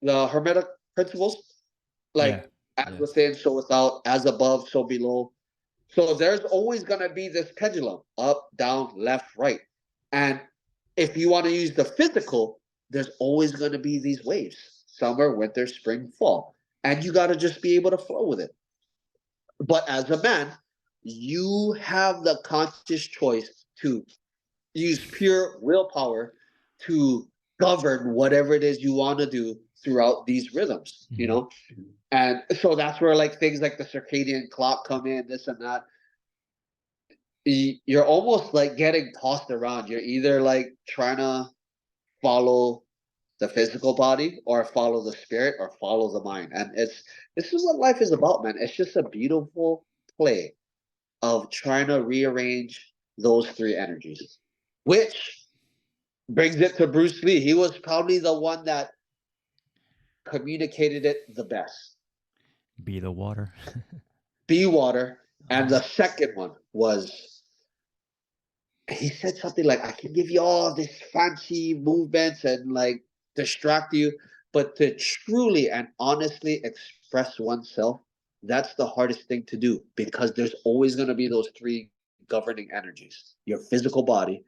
the Hermetic principles, Yeah. like as Yeah. within, so without, as above, so below. So there's always gonna be this pendulum, up, down, left, right, and if you want to use the physical, there's always gonna be these waves: summer, winter, spring, fall, and you gotta just be able to flow with it. But as a man, you have the conscious choice to use pure willpower to govern whatever it is you want to do throughout these rhythms, you Mhm. know? And so that's where like things like the circadian clock come in, this and that. You're almost like getting tossed around. You're either like trying to follow the physical body or follow the spirit or follow the mind. And this is what life is about, man. It's just a beautiful play of trying to rearrange those three energies, which brings it to Bruce Lee. He was probably the one that communicated it the best. Be the water. Be water. And Uh-huh. the second one was he said something like, I can give you all this fancy movements and like distract you, but to truly and honestly express oneself, that's the hardest thing to do because there's always going to be those three governing energies: your physical body,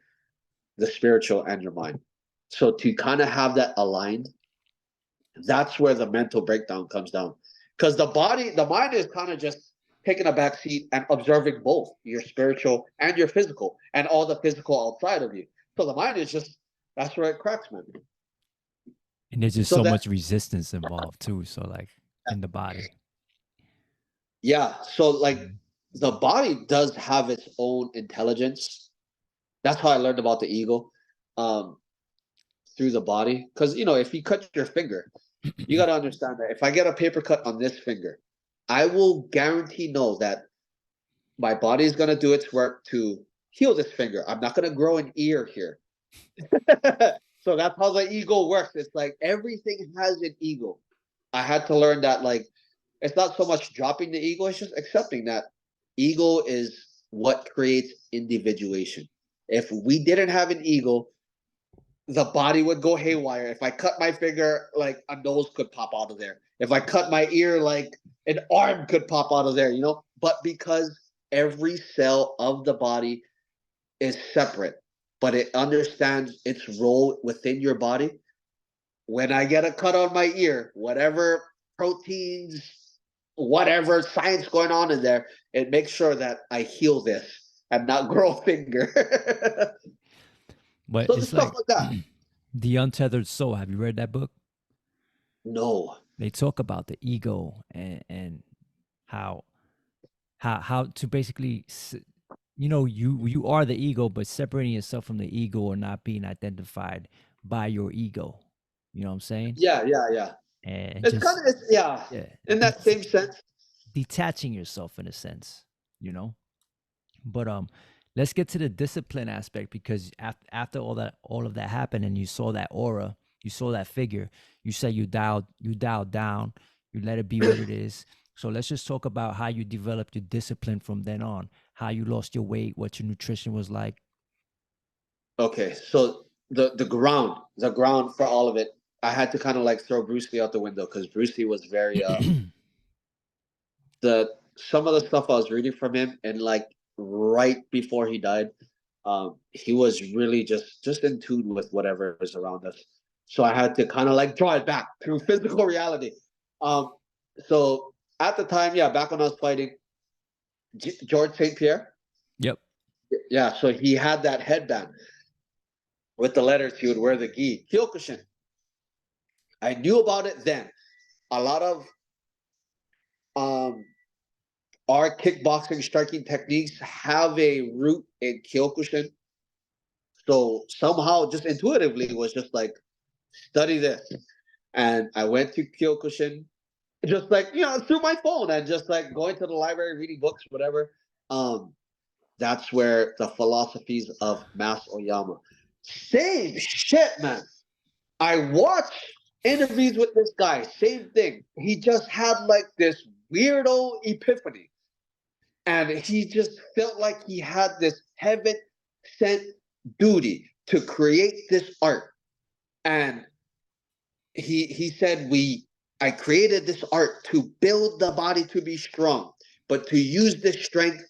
the spiritual, and your mind. So to kind of have that aligned, that's where the mental breakdown comes down. Because the mind is kind of just taking a back seat and observing both your spiritual and your physical and all the physical outside of you. So the mind is just, that's where it cracks, man. And there's just So so that, much resistance involved too. So like in the body. yeah. So like Mhm. the body does have its own intelligence. That's how I learned about the ego, um, through the body. Because, you know, if you cut your finger, you got to understand that if I get a paper cut on this finger, I will guarantee know that my body is going to do its work to heal this finger. I'm not going to grow an ear here. So that's how the ego works. It's like everything has an ego. I had to learn that, like, it's not so much dropping the ego, it's just accepting that ego is what creates individuation. If we didn't have an ego, the body would go haywire. If I cut my finger, like a nose could pop out of there. If I cut my ear, like an arm could pop out of there, you know? But because every cell of the body is separate, but it understands its role within your body. When I get a cut on my ear, whatever proteins, whatever science going on in there, it makes sure that I heal this and not grow a finger. But So the it's stuff like like that. The Untethered Soul. Have you read that book? No. They talk about the ego and how how to basically you are the ego, but separating yourself from the ego or not being identified by your ego. You know what I'm saying? Yeah, yeah, yeah. And It's kind just of, it's, yeah, yeah, in that same sense. detaching yourself in a sense, you know. But let's get to the discipline aspect because after all of that happened and you saw that aura, you saw that figure, you said you dialed down, you let it be what it is. So let's just talk about how you developed your discipline from then on, how you lost your weight, what your nutrition was like. Okay, so the ground for all of it, I had to kind of like throw Bruce Lee out the window because Bruce Lee was very the some of the stuff I was reading from him and like right before he died, he was really just in tune with whatever is around us. So I had to kind of like draw it back through physical reality. Um, so at the time, yeah, back when I was fighting George St. Pierre, Yep. yeah, so he had that headband with the letters. He would wear the gi Kyokushin. I knew about it then. A lot of um, our kickboxing striking techniques have a root in Kyokushin. So somehow, just intuitively, was just like study this. And I went to Kyokushin, just like through my phone and just like going to the library, reading books, whatever. Um, that's where the philosophies of Mas Oyama. Same shit, man. I watched interviews with this guy. Same thing. He just had like this weirdo epiphany, and he just felt like he had this heaven sent duty to create this art. And he said, I created this art to build the body to be strong, but to use this strength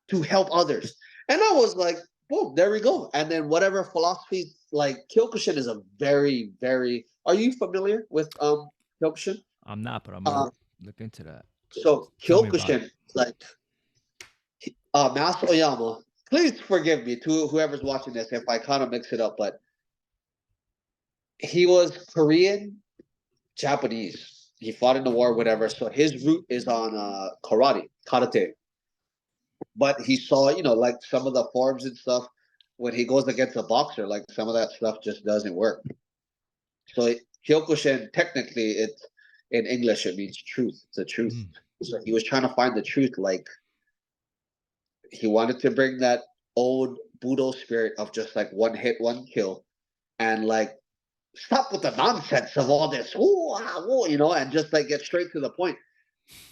to help others. And I was like, boom, there we go. And then whatever philosophy, like Kyokushin is a very, very. Are you familiar with Kyokushin? I'm not, but I'm gonna Uh, look into that. so Tell me about it. Kyokushin, like Mas Oyama. Please forgive me to whoever's watching this if I kind of mix it up, but he was Korean Japanese. He fought in the war, whatever. So his root is on karate. But he saw, like some of the forms and stuff when he goes against a boxer, like some of that stuff just doesn't work. So Kyokushin, technically, it's in English, it means truth. It's the truth. Mm. So he was trying to find the truth. Like he wanted to bring that old Budo spirit of just like one hit, one kill, and like stop with the nonsense of all this, ooh, ah, ooh, and just like get straight to the point.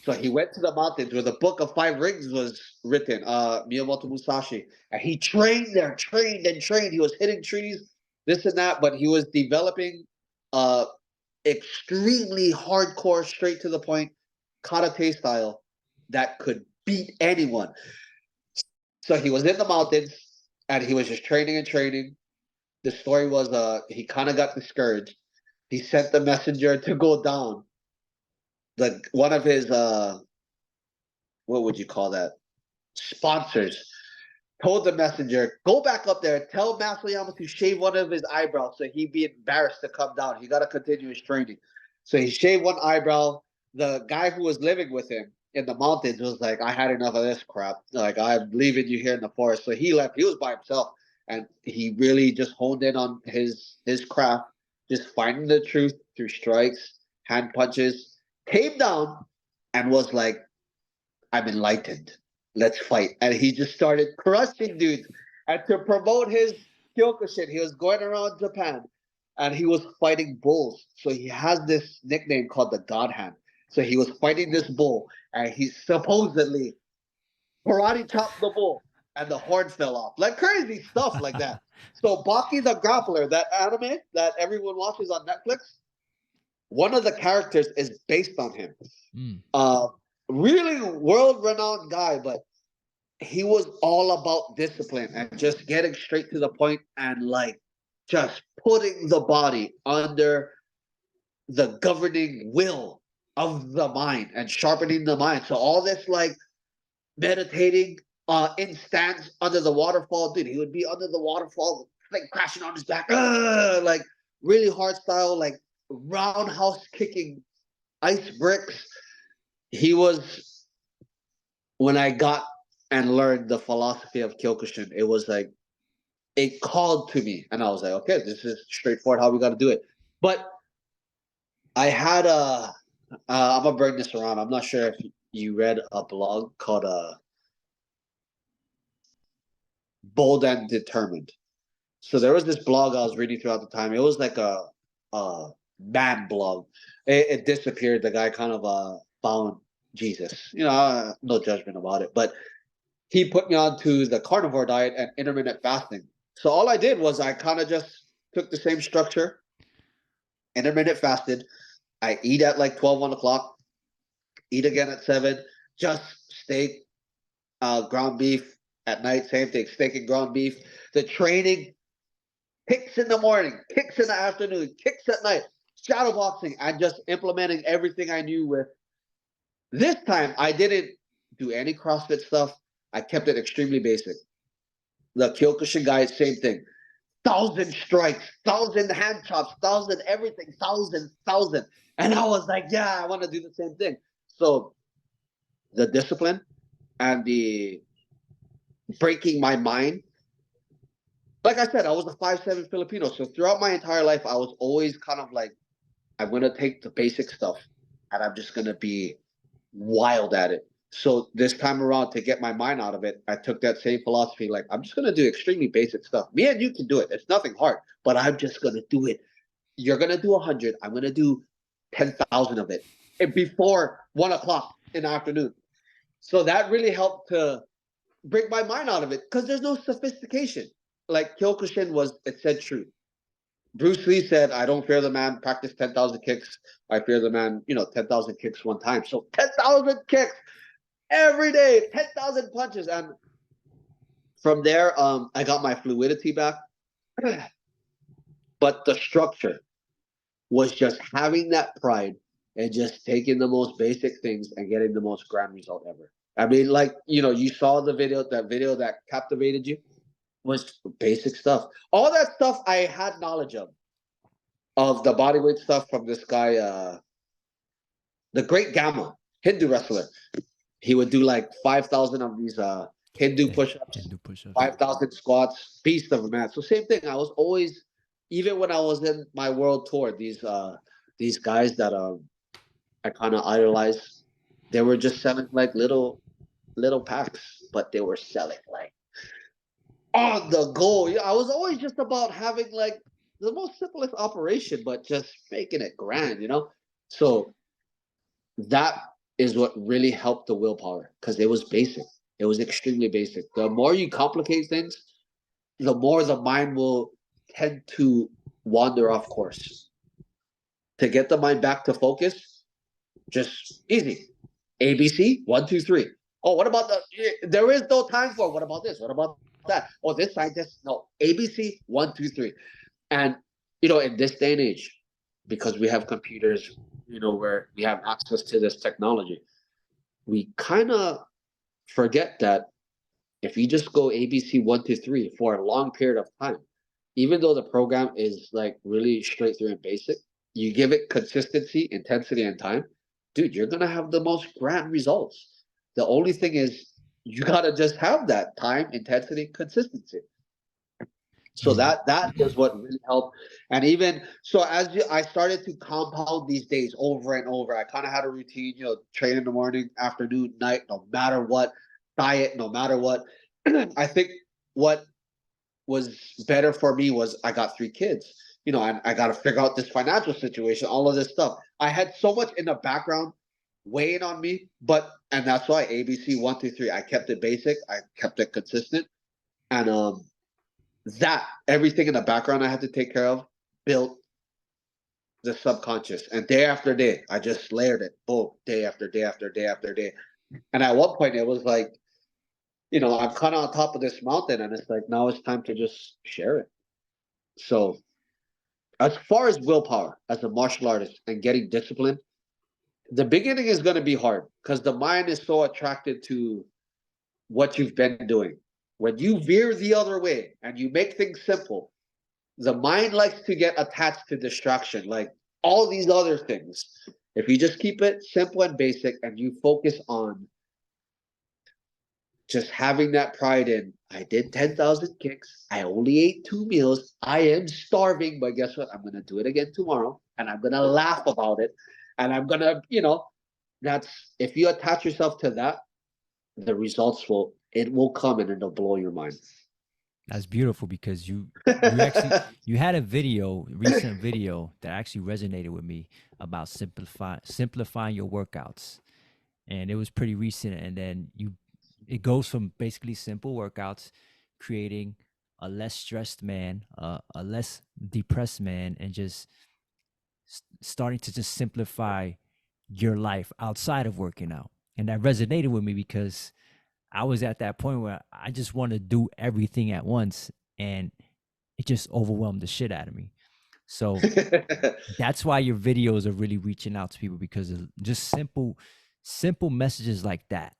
So he went to the mountains where the Book of Five Rings was written, Miyamoto Musashi, and he trained there, trained and trained. He was hitting trees, this and that, but he was developing uh extremely hardcore, straight to the point karate style that could beat anyone. So he was in the mountains and he was just training and training. The story was he kind of got discouraged. He sent the messenger to go down. The one of his what would you call that? Sponsors told the messenger, go back up there, tell Masayama to shave one of his eyebrows so he'd be embarrassed to come down. He got to continue his training. So he shaved one eyebrow. The guy who was living with him in the mountains was like, I had enough of this crap. Like, I'm leaving you here in the forest. So he left. He was by himself. And he really just honed in on his craft, just finding the truth through strikes, hand punches, came down and was like, I'm enlightened. Let's fight. And he just started crushing dudes. And to promote his Kyokushin, he was going around Japan and he was fighting bulls. So he has this nickname called the God Hand. So he was fighting this bull and he supposedly karate chopped the bull and the horn fell off. Like crazy stuff like that. So Baki the Grappler, that anime that everyone watches on Netflix, one of the characters is based on him. Mm. Really world-renowned guy, but he was all about discipline and just getting straight to the point and like just putting the body under the governing will of the mind and sharpening the mind. So all this like meditating in stance under the waterfall, dude, he would be under the waterfall, like crashing on his back, like really hard style, like roundhouse kicking ice bricks. He was when I got and learned the philosophy of Kyokushin, it was like it called to me, and I was like, okay, this is straightforward how we got to do it. But I had a, I'm gonna bring this around. I'm not sure if you read a blog called "Bold and Determined." So there was this blog I was reading throughout the time. It was like a man blog. It disappeared. The guy kind of found Jesus. No judgment about it, but he put me on to the carnivore diet and intermittent fasting. So all I did was I kind of just took the same structure, intermittent fasted. I eat at like 12, 1 o'clock, eat again at 7, just steak, ground beef at night, same thing, steak and ground beef. The training, kicks in the morning, kicks in the afternoon, kicks at night, shadow boxing, and just implementing everything I knew with. This time, I didn't do any CrossFit stuff. I kept it extremely basic. The Kyokushin guy, same thing. 1,000 strikes, 1,000 hand chops, 1,000 everything, 1,000. And I was like, yeah, I want to do the same thing. So the discipline and the breaking my mind. Like I said, I was a 5'7" Filipino. So throughout my entire life, I was always kind of like, I'm going to take the basic stuff and I'm just going to be wild at it. So this time around, to get my mind out of it, I took that same philosophy. Like, I'm just going to do extremely basic stuff. Me and you can do it. It's nothing hard, but I'm just going to do it. You're going to do 100. I'm going to do 10,000 of it and before 1 o'clock in the afternoon. So that really helped to break my mind out of it because there's no sophistication. Like Kyokushin was, it said truth. Bruce Lee said, I don't fear the man, practice 10,000 kicks. I fear the man, 10,000 kicks one time. So 10,000 kicks every day, 10,000 punches. And from there, I got my fluidity back. But the structure was just having that pride and just taking the most basic things and getting the most grand result ever. I mean, like, you saw that video that captivated you was basic stuff. All that stuff I had knowledge of. of the bodyweight stuff from this guy, the Great Gamma, Hindu wrestler. He would do like 5,000 of these Hindu And push-ups, do push-ups. 5,000 squats, beast of a man. So same thing. I was always, even when I was in my world tour, these guys that I kind of idolized, they were just selling like little packs, but they were selling like on the go. Yeah, I was always just about having like the most simplest operation, but just making it grand, you know? So that is what really helped the willpower because it was basic. It was extremely basic. The more you complicate things, the more the mind will tend to wander off course. To get the mind back to focus, just easy. ABC, one, two, three. Oh, what about the? There is no time for. What about this? What about that? Oh, this scientist. No, ABC, one, two, three. And in this day and age, because we have computers, where we have access to this technology, we kind of forget that if you just go ABC one, two, three for a long period of time, even though the program is like really straight through and basic, you give it consistency, intensity, and time, dude, you're gonna have the most grand results. The only thing is you gotta just have that time, intensity, consistency. So Yeah. that is what really helped. And even so, I started to compound these days over and over. I kind of had a routine, train in the morning, afternoon, night, no matter what, diet, no matter what. I think what was better for me was I got 3 kids, and I got to figure out this financial situation, all of this stuff. I had so much in the background weighing on me, and that's why ABC one, two, three. I kept it basic. I kept it consistent, and that everything in the background I had to take care of built the subconscious. And day after day, I just layered it. Boom, day after day after day after day. And at one point, it was like, I'm kind of on top of this mountain, and it's like now it's time to just share it. So, as far as willpower as a martial artist and getting disciplined, the beginning is going to be hard because the mind is so attracted to what you've been doing. When you veer the other way and you make things simple, the mind likes to get attached to distraction, like all these other things. If you just keep it simple and basic and you focus on just having that pride in, I did 10,000 kicks, I only ate 2 meals, I am starving, but guess what? I'm going to do it again tomorrow and I'm going to laugh about it. And I'm going to, that's if you attach yourself to that, the results will come and it'll blow your mind. That's beautiful because you had a recent video that actually resonated with me about simplifying your workouts. And it was pretty recent, and then it goes from basically simple workouts, creating a less stressed man, a less depressed man, and just starting to just simplify your life outside of working out. And that resonated with me because I was at that point where I just want to do everything at once, and it just overwhelmed the shit out of me. So that's why your videos are really reaching out to people, because of just simple messages like that.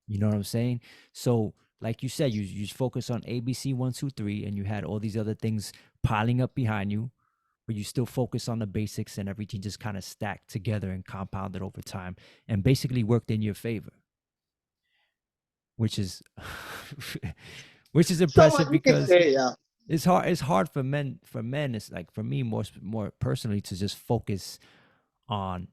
You know what I'm saying? So, like you said, you focus on ABC 1, 2, 3, and you had all these other things piling up behind you, but you still focus on the basics, and everything just kind of stacked together and compounded over time, and basically worked in your favor, which is which is Someone impressive you can because say, yeah. it's hard for men. It's like for me more personally to just focus on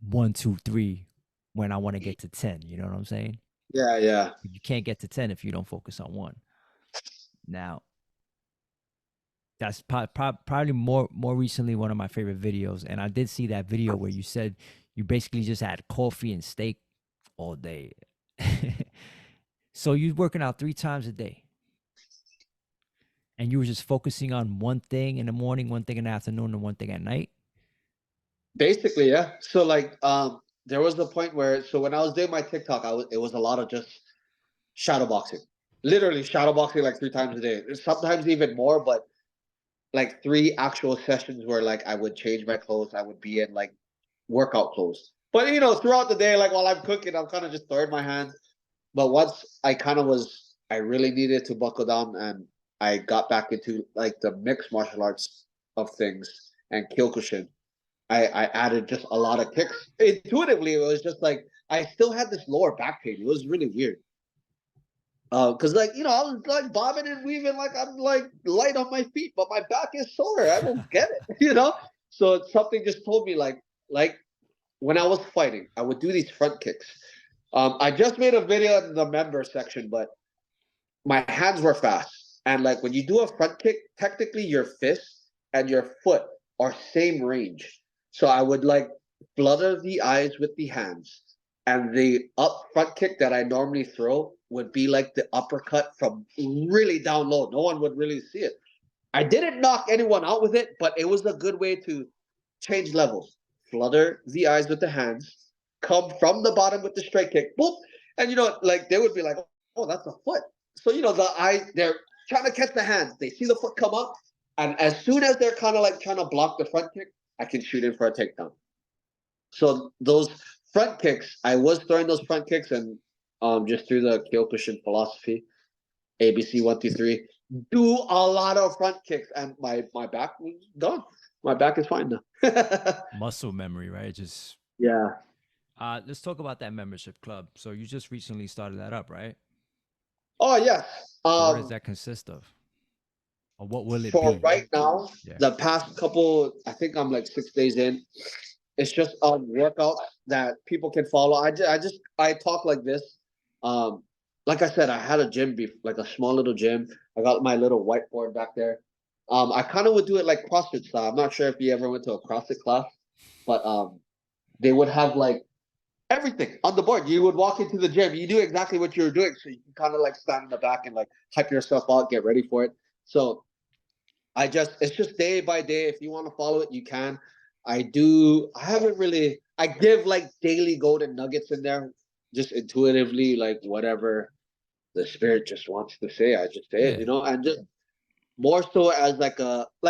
1, 2, 3 when I want to get to 10. You know what I'm saying? Yeah, yeah. You can't get to 10 if you don't focus on one. Now, that's probably more recently one of my favorite videos, and I did see that video where you said you basically just had coffee and steak all day. So you're working out 3 times a day, and you were just focusing on one thing in the morning, one thing in the afternoon, and one thing at night. Basically, yeah. So like there was a point where when I was doing my TikTok, it was a lot of just shadow boxing. Literally shadow boxing like 3 times a day. Sometimes even more, but like 3 actual sessions where like I would change my clothes, I would be in like workout clothes. But throughout the day, like while I'm cooking, I'm kind of just throwing my hands. But once I really needed to buckle down and I got back into like the mixed martial arts of things. and Kyokushin, I added just a lot of kicks. Intuitively, it was just like I still had this lower back pain. It was really weird. Cause like I was like bobbing and weaving like I'm like light on my feet, but my back is sore. I don't get it. So something just told me like when I was fighting, I would do these front kicks. I just made a video in the member section, but my hands were fast. And like when you do a front kick, technically your fist and your foot are same range. So I would like flutter the eyes with the hands. And the up front kick that I normally throw would be like the uppercut from really down low. No one would really see it. I didn't knock anyone out with it, but it was a good way to change levels. Flutter the eyes with the hands, come from the bottom with the straight kick, boop. And like they would be like, oh, that's a foot. So the eyes, they're trying to catch the hands. They see the foot come up, and as soon as they're kind of like trying to block the front kick, I can shoot in for a takedown. So those front kicks, I was throwing those front kicks, and just through the Kyokushin philosophy, ABC 1 2 3, do a lot of front kicks, and my back was gone. My back is fine now. Muscle memory, right? Just Yeah. let's talk about that membership club. So you just recently started that up, right? Oh yes. So what does that consist of? Or what will it For be? right now, Yeah. the past couple, I think I'm like 6 days in. It's just a workout that people can follow. I talk like this. Um, like I said, I had a gym, like a small little gym. I got my little whiteboard back there. I kind of would do it like CrossFit style. I'm not sure if you ever went to a CrossFit class, but they would have like everything on the board. You would walk into the gym, you do exactly what you were doing, so you can kind of like stand in the back and like hype yourself out, get ready for it. So it's just day by day. If you want to follow it, you can. I give like daily golden nuggets in there, just intuitively, like whatever the spirit just wants to say, I just say it, Yeah. and just more so as like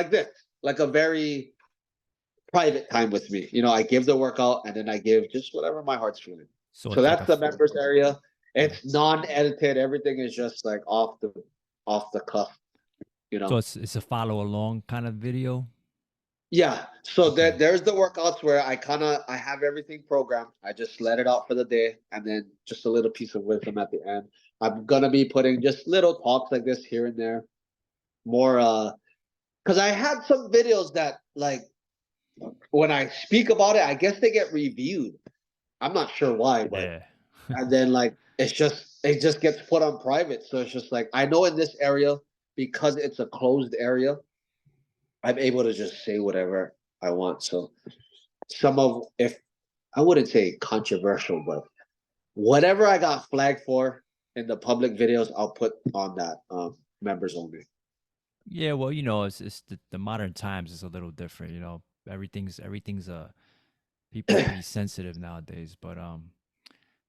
this, like a very private time with me. I give the workout and then I give just whatever my heart's feeling. So So it's like that's a the members area. yeah. It's non-edited. Everything is just like off the cuff, you So know. it's a follow along kind of video. Yeah. So Okay. there's the workouts where I have everything programmed. I just let it out for the day and then just a little piece of wisdom at the end. I'm gonna be putting just little talks like this here and there. More because I had some videos that like when I speak about it, I guess they get reviewed. I'm not sure why, but Yeah. and then like it just gets put on private. So it's just like I know in this area, because it's a closed area, I'm able to just say whatever I want. So some of if I wouldn't say controversial, but whatever I got flagged for in the public videos, I'll put on that members only. Yeah, well, it's the modern times is a little different, everything's people are pretty sensitive nowadays, but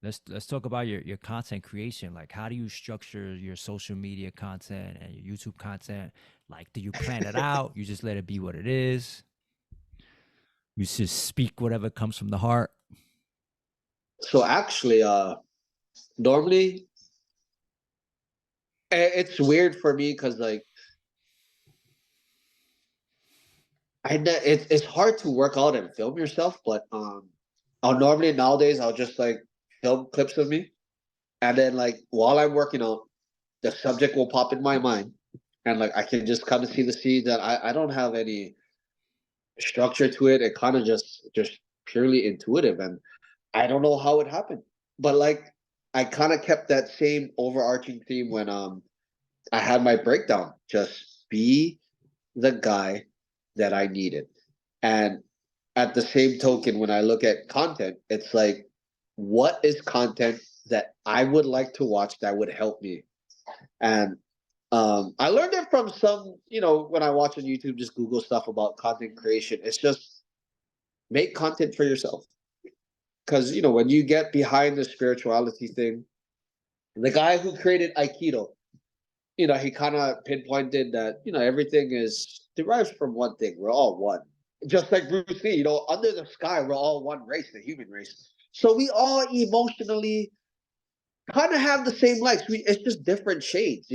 let's talk about your content creation. Like, how do you structure your social media content and your YouTube content? Like, do you plan it out? You just let it be what it is? You just speak whatever comes from the heart? So actually, normally it's weird for me because like it's hard to work out and film yourself, but I'll normally nowadays I'll just like film clips of me, and then like while I'm working out, the subject will pop in my mind, and like I can just kind of see the seeds that I don't have any structure to it. It kind of just purely intuitive, and I don't know how it happened, but like I kind of kept that same overarching theme when I had my breakdown. Just be the guy that I needed. And at the same token, when I look at content, it's like, what is content that I would like to watch that would help me? And I learned it from some, when I watch on YouTube, just Google stuff about content creation. It's just make content for yourself. Because, when you get behind the spirituality thing, the guy who created Aikido, he kind of pinpointed that, everything is derives from one thing. We're all one. Just like Bruce Lee, under the sky, we're all one race, the human race. So we all emotionally kind of have the same likes. It's just different shades.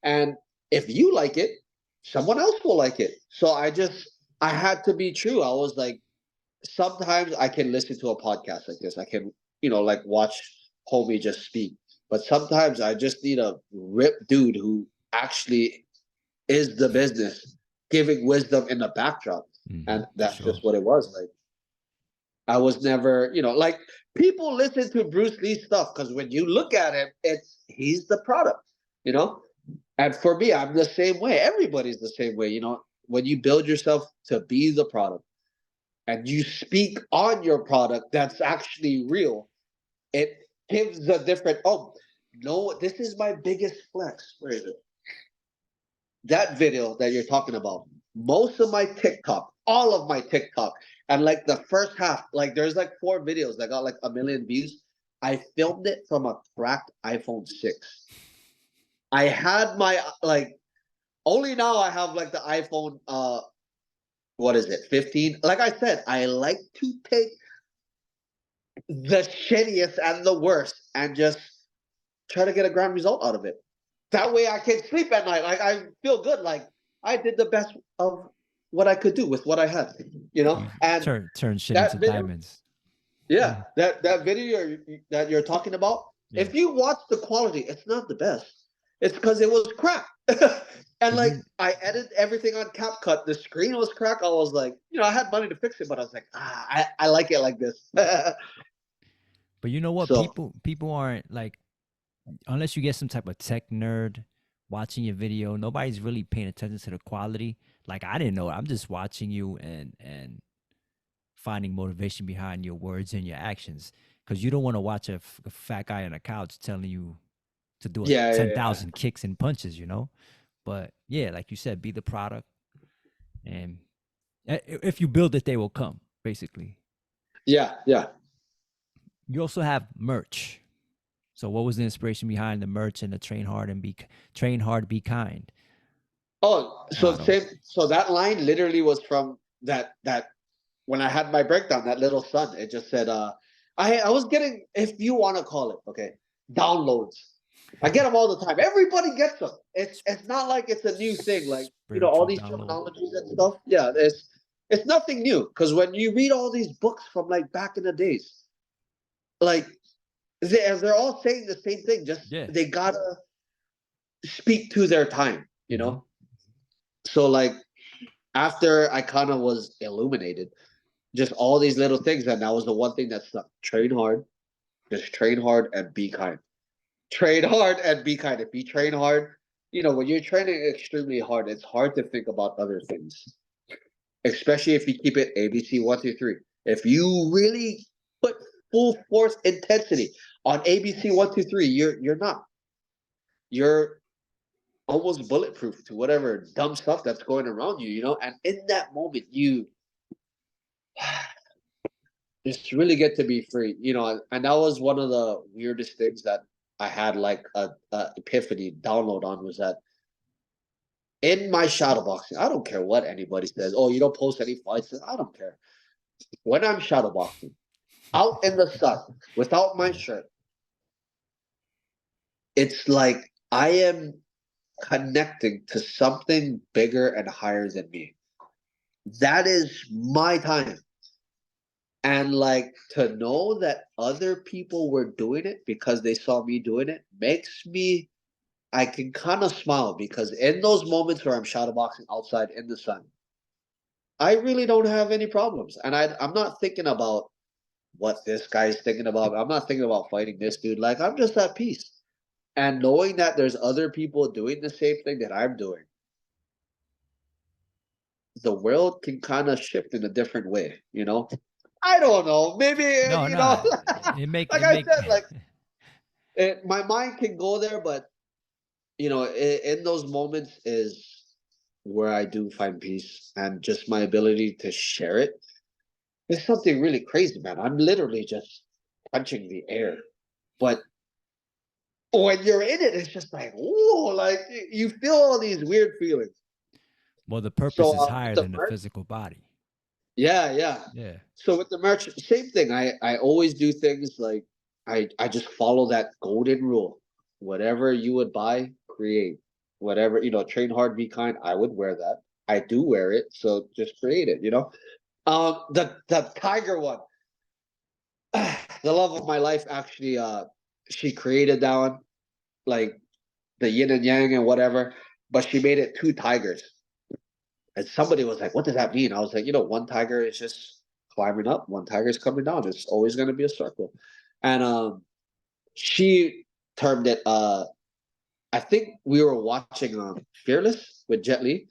And if you like it, someone else will like it. So I just I had to be true. I was like, sometimes I can listen to a podcast like this. I can, like watch homie just speak. But sometimes I just need a rip dude who actually is the business, giving wisdom in the backdrop. And For that's sure. just what it was. Like I was never, like people listen to Bruce Lee stuff because when you look at him, he's the product, you know? And for me, I'm the same way. Everybody's the same way, when you build yourself to be the product and you speak on your product that's actually real, it gives a different, oh, no, this is my biggest flex. Where is it? That video that you're talking about, most of my TikTok, all of my TikTok, and like the first half, like there's like 4 videos that got like 1 million views. I filmed it from a cracked iPhone 6. I had my like only now I have like the iPhone what is it, 15? Like I said, I like to take the shittiest and the worst and just try to get a grand result out of it. That way I can sleep at night. Like I feel good. Like I did the best of what I could do with what I had, You And turn shit into that video, diamonds. yeah, Mm. that video that you're talking about, Yeah. if you watch the quality, it's not the best. It's because it was crap. And But like you I edited everything on CapCut. The screen was cracked. I was like, I had money to fix it, but I was like, I like it like this. but you know what? So People aren't like, unless you get some type of tech nerd watching your video, nobody's really paying attention to the quality. Like I didn't know. I'm just watching you and finding motivation behind your words and your actions because you don't want to watch a fat guy on a couch telling you to do a yeah, yeah, yeah. 10,000 kicks and punches, But yeah, like you said, be the product, and if you build it, they will come. Basically, Yeah, yeah. you also have merch. So, what was the inspiration behind the merch and the train hard, be kind Oh, so motto? same. So that line literally was from that when I had my breakdown. That little son, it just said, I was getting, if you want to call it, okay, downloads. I get them all the time. Everybody gets them. It's not like it's a new thing. Like all Spiritual these download. terminologies and stuff. Yeah, it's nothing new. Because when you read all these books from like back in the days, like they're all saying the same thing. Just Yeah. they gotta speak to their time. Mm-hmm. So like after I kind of was illuminated, just all these little things, and that was the one thing that stuck. Train hard, just train hard and be kind. Train hard and be kind. If you train hard, when you're training extremely hard, it's hard to think about other things, especially if you keep it ABC 1, 2, 3. If you really put full force intensity on ABC 1, 2, 3, you're not. You're almost bulletproof to whatever dumb stuff that's going around you. And in that moment, you just really get to be free, and that was one of the weirdest things that I had like a epiphany download on was that in my shadow boxing, I don't care what anybody says. Oh, you don't post any fights. I don't care. When I'm shadow boxing, out in the sun, without my Yeah. shirt, it's like I am connecting to something bigger and higher than me. That is my time. And like to know that other people were doing it because they saw me doing it makes me, I can kind of smile because in those moments where I'm shadowboxing outside in the sun, I really don't have any problems. And I'm not thinking about what this guy's thinking about. I'm not thinking about fighting this dude. Like I'm just at peace. And knowing that there's other people doing the same thing that I'm doing, the world can kind of shift in a different way. I don't know. Maybe, No, you know, no. like It I make said, like my mind can go there, but in those moments is where I do find peace and just my ability to share it. It's something really crazy, man. I'm literally just punching the air, but when you're in it, it's just like whoa, like you feel all these weird feelings. well, the purpose So is with higher the than the merch, physical body. yeah, yeah. Yeah. So with the merch, same thing. I always do things like I just follow that golden rule. Whatever you would buy, create. Whatever, train hard, be kind. I would wear that. I do wear it, so just create it, you know. The tiger one, the love of my life actually, she created that one, like the yin and yang and whatever, but she made it two tigers. And somebody was like, "What does that mean?" I was like, one tiger is just climbing up, one tiger is coming down. It's always going to be a circle. And she termed it. I think we were watching Fearless with Jet Li,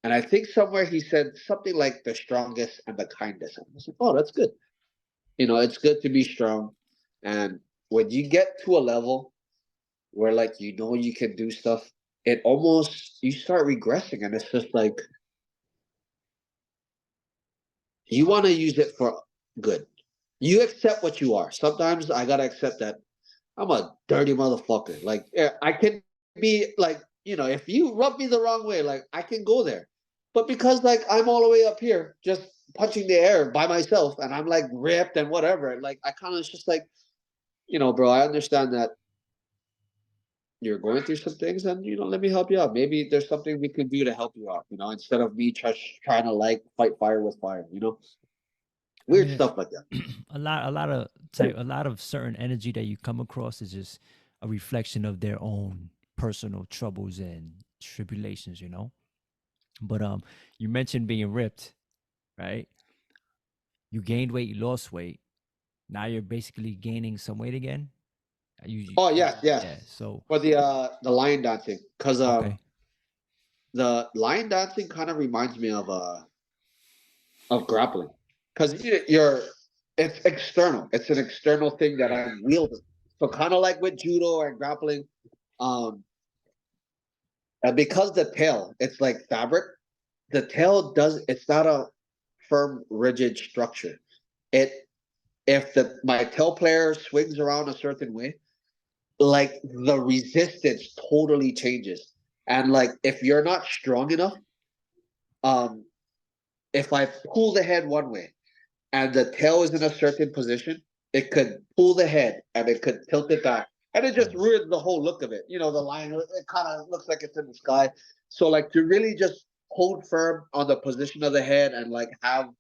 and I think somewhere he said something like the strongest and the kindest. And I was like, "Oh, that's good. It's good to be strong." And when you get to a level where like you can do stuff, it almost you start regressing, and it's just like you want to use it for good. You accept what you are. Sometimes I gotta accept that I'm a dirty motherfucker. Like I can be like, if you rub me the wrong way, like I can go there. But because like I'm all the way up here, just punching the air by myself, and I'm like ripped and whatever. Like I kind of just like, bro, I understand that you're going through some things, and let me help you out. Maybe there's something we can do to help you out. Instead of me trying to like fight fire with fire. I Weird mean, stuff like that. a lot of certain energy that you come across is just a reflection of their own personal troubles and tribulations, you know. But you mentioned being ripped, right? You gained weight, you lost weight. Now you're basically gaining some weight again. Oh yes, yes. Yeah. So For the lion dancing, because okay, the line dancing kind of reminds me of grappling, because it's external. It's an external thing that I'm wielding. So kind of like with judo and grappling, um, and because the tail, it's like fabric. The tail does. It's not a firm, rigid structure. It if the my tail player swings around a certain way, like the resistance totally changes. And like if you're not strong enough, um, if I pull the head one way and the tail is in a certain position, it could pull the head and it could tilt it back. And it just mm, ruins the whole look of it. The line, it kind of looks like it's in the sky. So, like, to really just hold firm on the position of the head and, like, have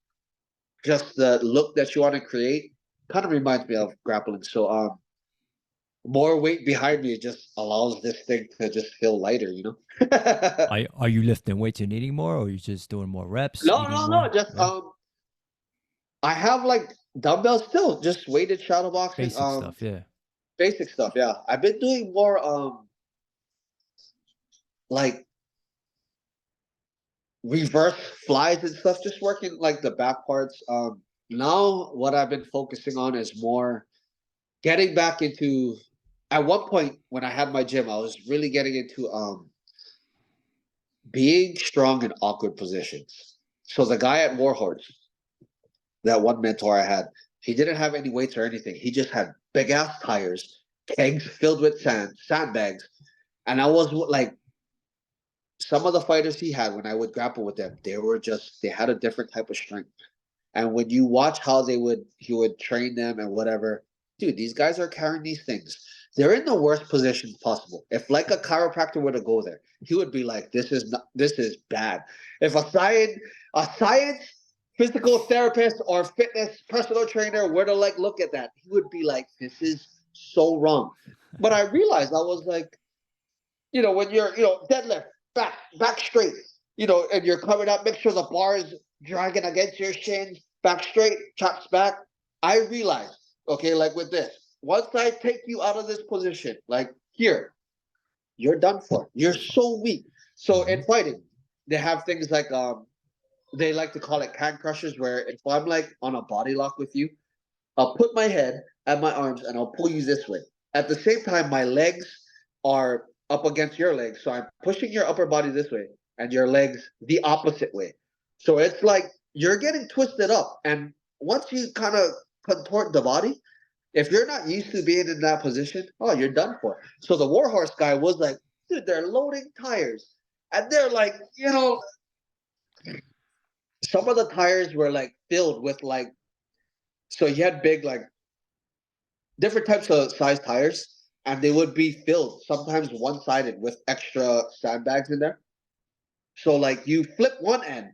just the look that you want to create kind of reminds me of grappling. So, more weight behind me just allows this thing to just feel lighter. are you lifting weights and eating more, or are you just doing more reps, No, eating no, no. more? Just Yeah, I have like dumbbells still, just weighted shadow boxing. basic stuff. Yeah. Basic stuff. Yeah, I've been doing more like reverse flies and stuff, just working like the back parts. Now what I've been focusing on is more getting back into. At one point when I had my gym, I was really getting into being strong in awkward positions. So the guy at Warhorse, that one mentor I had, he didn't have any weights or anything. He just had big ass tires, kegs filled with sandbags. And I was like, some of the fighters he had when I would grapple with them, they had a different type of strength. And when you watch how he would train them and whatever, dude, these guys are carrying these things. They're in the worst positions possible. If like a chiropractor were to go there, he would be like, this is bad. If a science physical therapist or fitness personal trainer were to like look at that, he would be like, this is so wrong. But I realized I was like, when you're, deadlift, back straight, and you're coming up, make sure the bar is dragging against your shins, back straight, chops back. I realized, okay, like with this, once I take you out of this position, like here, you're done for. You're so weak. So Hmm. in fighting, they have things like they like to call it can crushers, where if I'm like on a body lock with you, I'll put my head and my arms and I'll pull you this way. At the same time, my legs are up against your legs. So I'm pushing your upper body this way and your legs the opposite way. So it's like you're getting twisted up. And once you kind of contort the body, if you're not used to being in that position, oh, you're done for. So the Warhorse guy was like, dude, they're loading tires. And they're like, some of the tires were like filled with like, so you had big like different types of size tires, and they would be filled sometimes one sided with extra sandbags in there. So like you flip one end,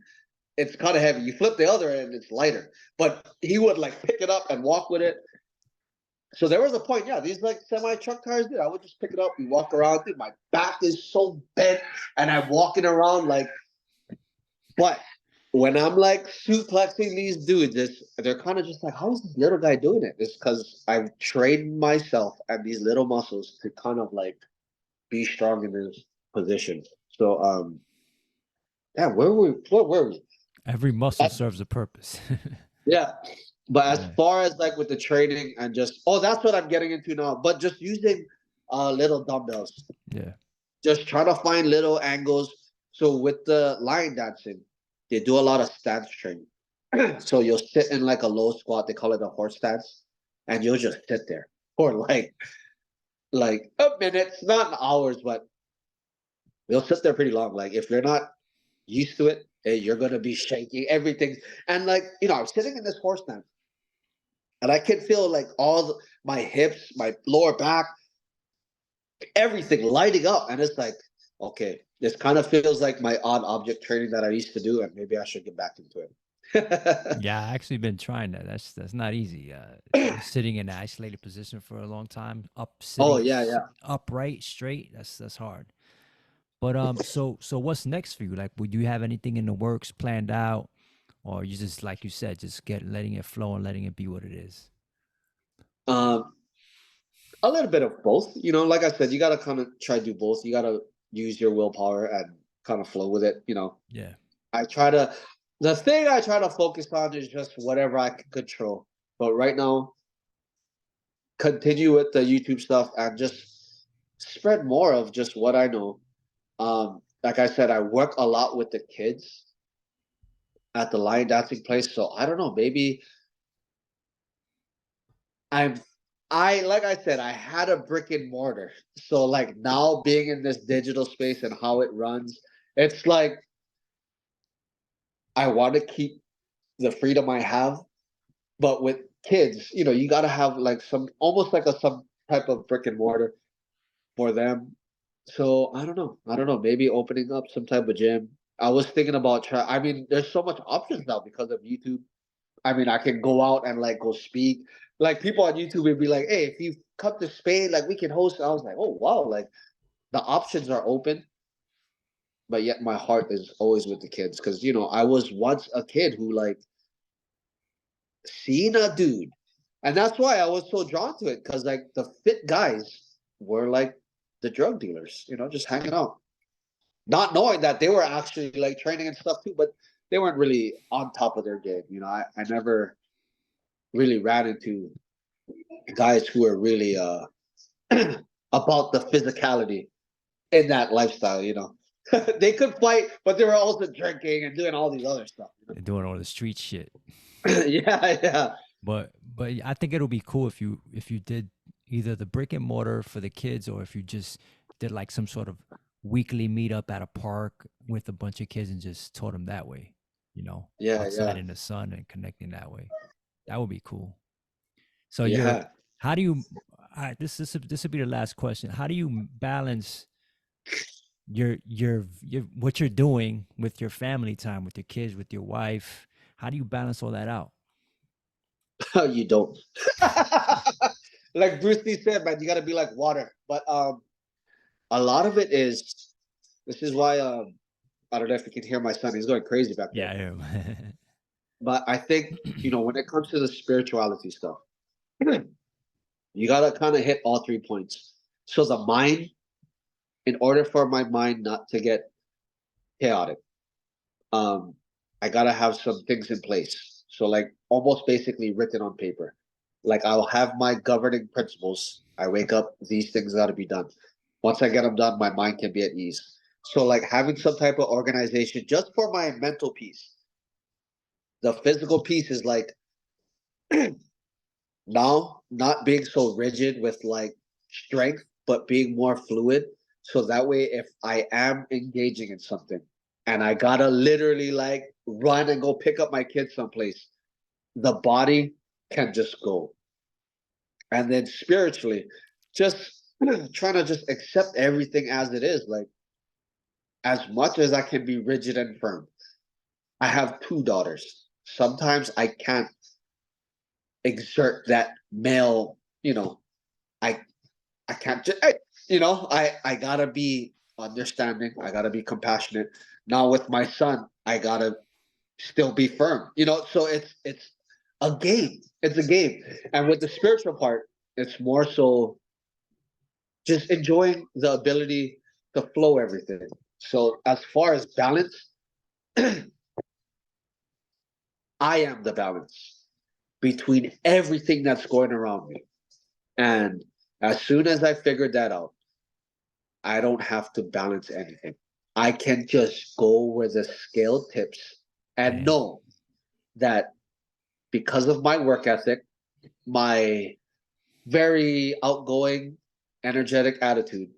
it's kind of heavy. You flip the other end, it's lighter. But he would like pick it up and walk with it. So there was a point, yeah, these like semi truck tires, dude, I would just pick it up, we walk around, dude. My back is so bent, and I'm walking around like, but when I'm like suplexing these dudes, they're kind of just like, how is this little guy doing it? It's because I've trained myself and these little muscles to kind of like be strong in this position. So yeah, what were we? Every muscle serves a purpose. Yeah. But as Yeah. far as like with the training and just that's what I'm getting into now. But just using little dumbbells. Yeah. Just try to find little angles. So with the line dancing, they do a lot of stance training. So you'll sit in like a low squat, they call it a horse stance, and you'll just sit there for like a minute, not hours, but you'll sit there pretty long. Like if you're not used to it, you're gonna be shaking everything. And like, I'm sitting in this horse stance and I can feel like my hips, my lower back, everything lighting up. And it's like, okay, this kind of feels like my odd object training that I used to do, and maybe I should get back into it. Yeah, I actually been trying that. That's not easy. Sitting in an isolated position for a long time, Oh yeah, yeah. upright, straight. That's hard. But so what's next for you? Like, would you have anything in the works planned out, or you just like you said, just letting it flow and letting it be what it is? Um, a little bit of both. Like I said, you gotta kind of try to do both. You gotta use your willpower and kind of flow with it. Yeah. I try to the thing I try to focus on is just whatever I can control. But right now, continue with the YouTube stuff and just spread more of just what I know. Like I said, I work a lot with the kids at the line dancing place. So I don't know, maybe I'm I like I said, I had a brick and mortar. So like now being in this digital space and how it runs, it's like I want to keep the freedom I have, but with kids, you gotta have like some almost like some type of brick and mortar for them. So I don't know. I don't know. Maybe opening up some type of gym. I was thinking about I mean, there's so much options now because of YouTube. I mean, I can go out and like go speak. Like people on YouTube would be like, "Hey, if you come to Spain, like we can host." I was like, "Oh wow!" Like the options are open, but yet my heart is always with the kids because I was once a kid who like seen a dude, and that's why I was so drawn to it because like the fit guys were like the drug dealers, just hanging out, not knowing that they were actually like training and stuff too, but they weren't really on top of their game. I never really ran into guys who are really about the physicality in that lifestyle. They could fight, but they were also drinking and doing all these other stuff. They're doing all the street shit. Yeah, yeah. But I think it'll be cool if you did either the brick and mortar for the kids, or if you just did like some sort of weekly meetup at a park with a bunch of kids and just taught them that way, Yeah, outside yeah, in the sun and connecting that way. That would be cool. So yeah. how do you, this would be the last question. How do you balance your what you're doing with your family time, with your kids, with your wife? How do you balance all that out? You don't. Like Bruce Lee said, man, you got to be like water. But a lot of it is. This is why I don't know if you can hear my son. He's going crazy back Yeah, there. I am. But I think when it comes to the spirituality stuff, you got to kind of hit all 3 points. So the mind, in order for my mind not to get chaotic, um, I gotta have some things in place. So like almost basically written on paper. Like I'll have my governing principles. I wake up, these things gotta be done. Once I get them done, my mind can be at ease. So like having some type of organization just for my mental peace. The physical piece is like now not being so rigid with like strength, but being more fluid. So that way, if I am engaging in something and I gotta literally like run and go pick up my kids someplace, the body can just go. And then spiritually, just trying to just accept everything as it is. Like as much as I can be rigid and firm. I have two daughters. Sometimes I can't exert that male, I I can't just, I gotta be understanding. I gotta be compassionate. Now with my son, I gotta still be firm. So it's a game. It's a game. And with the spiritual part, it's more so just enjoying the ability to flow everything. So as far as balance, I am the balance between everything that's going around me. And as soon as I figured that out, I don't have to balance anything. I can just go where the scale tips and Damn. know that because of my work ethic, my very outgoing, energetic attitude,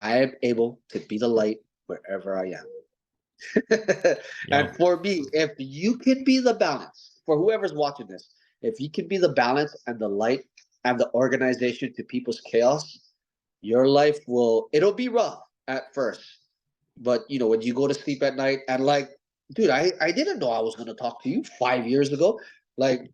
I am able to be the light wherever I am. And Yo. for me, if you can be the balance for whoever's watching this, if you can be the balance and the light and the organization to people's chaos, your life it'll be rough at first. But when you go to sleep at night and like, dude, I didn't know I was gonna talk to you 5 years ago. Like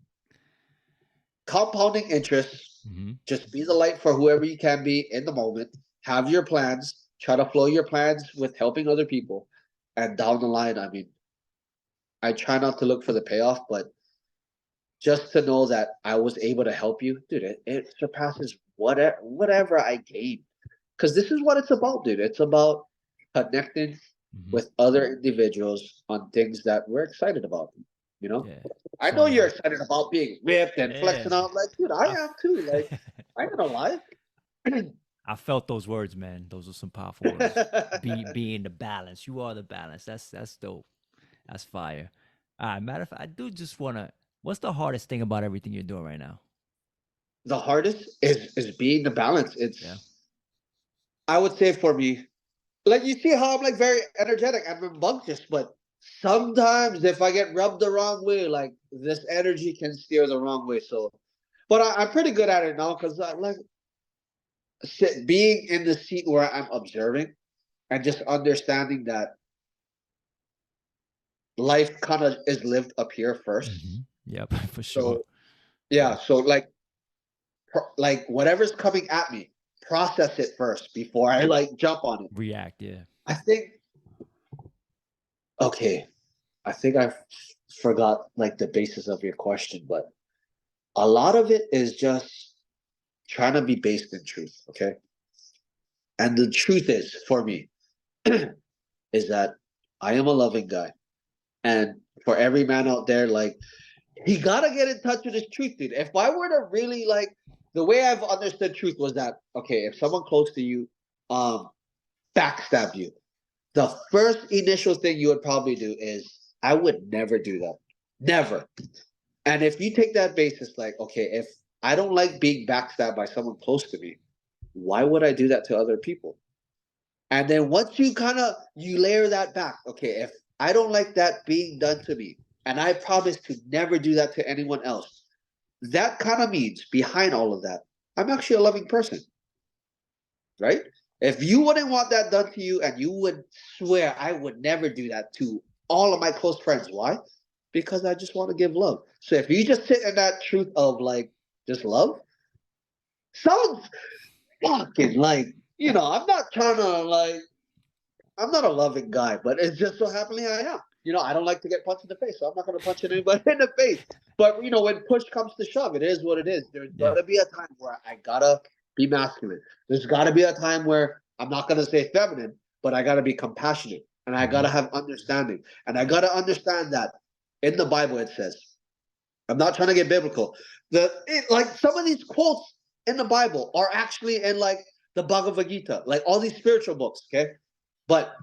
compounding interest, Mm-hmm. just be the light for whoever you can be in the moment. Have your plans, try to flow your plans with helping other people. And down the line, I mean, I try not to look for the payoff, but just to know that I was able to help you, dude, it surpasses whatever I gained. Because this is what it's about, dude. It's about connecting Mm-hmm. with other individuals on things that we're excited about. You know, Yeah. I know So you're excited about being ripped and yeah. flexing out. Like, dude, I I am too. Like, I ain't gonna lie. I felt those words, man. Those are some powerful words. Being the balance. You are the balance. That's dope. That's fire. All right. Matter of fact, I do just wanna. What's the hardest thing about everything you're doing right now? The hardest is being the balance. Yeah. I would say for me, like you see how I'm like very energetic and rambunctious, but sometimes if I get rubbed the wrong way, like this energy can steer the wrong way. So, but I'm pretty good at it now because I like being in the seat where I'm observing and just understanding that life kind of is lived up here first. Mm-hmm. Yep. For sure. So Yeah. yeah, so like whatever's coming at me, process it first before I like jump on it. React. Yeah. I think okay, I think I forgot like the basis of your question, but a lot of it is just trying to be based in truth, okay? And the truth is, for me, is that I am a loving guy. And for every man out there, like, he gotta get in touch with his truth, dude. If I were to really like, the way I've understood truth was that, okay, if someone close to you um backstab you, the first initial thing you would probably do is, I would never do that. Never. And if you take that basis, like, okay, if I don't like being backstabbed by someone close to me, why would I do that to other people? And then once you layer that back, okay, if I don't like that being done to me, and I promise to never do that to anyone else, that kind of means behind all of that, I'm actually a loving person, right? If you wouldn't want that done to you and you would swear I would never do that to all of my close friends, why? Because I just want to give love. So if you just sit in that truth of like just love, sounds fucking like, I'm not trying to like, I'm not a loving guy, but it's just so happening I am. I don't like to get punched in the face, so I'm not going to punch anybody in the face. But when push comes to shove, it is what it is. There's got Yeah. to be a time where I gotta be masculine. There's got to be a time where I'm not going to say feminine, but I got to be compassionate, and I got Mm-hmm. to have understanding, and I got to understand that in the Bible it says. I'm not trying to get biblical. Like some of these quotes in the Bible are actually in like the Bhagavad Gita, like all these spiritual books. Okay, but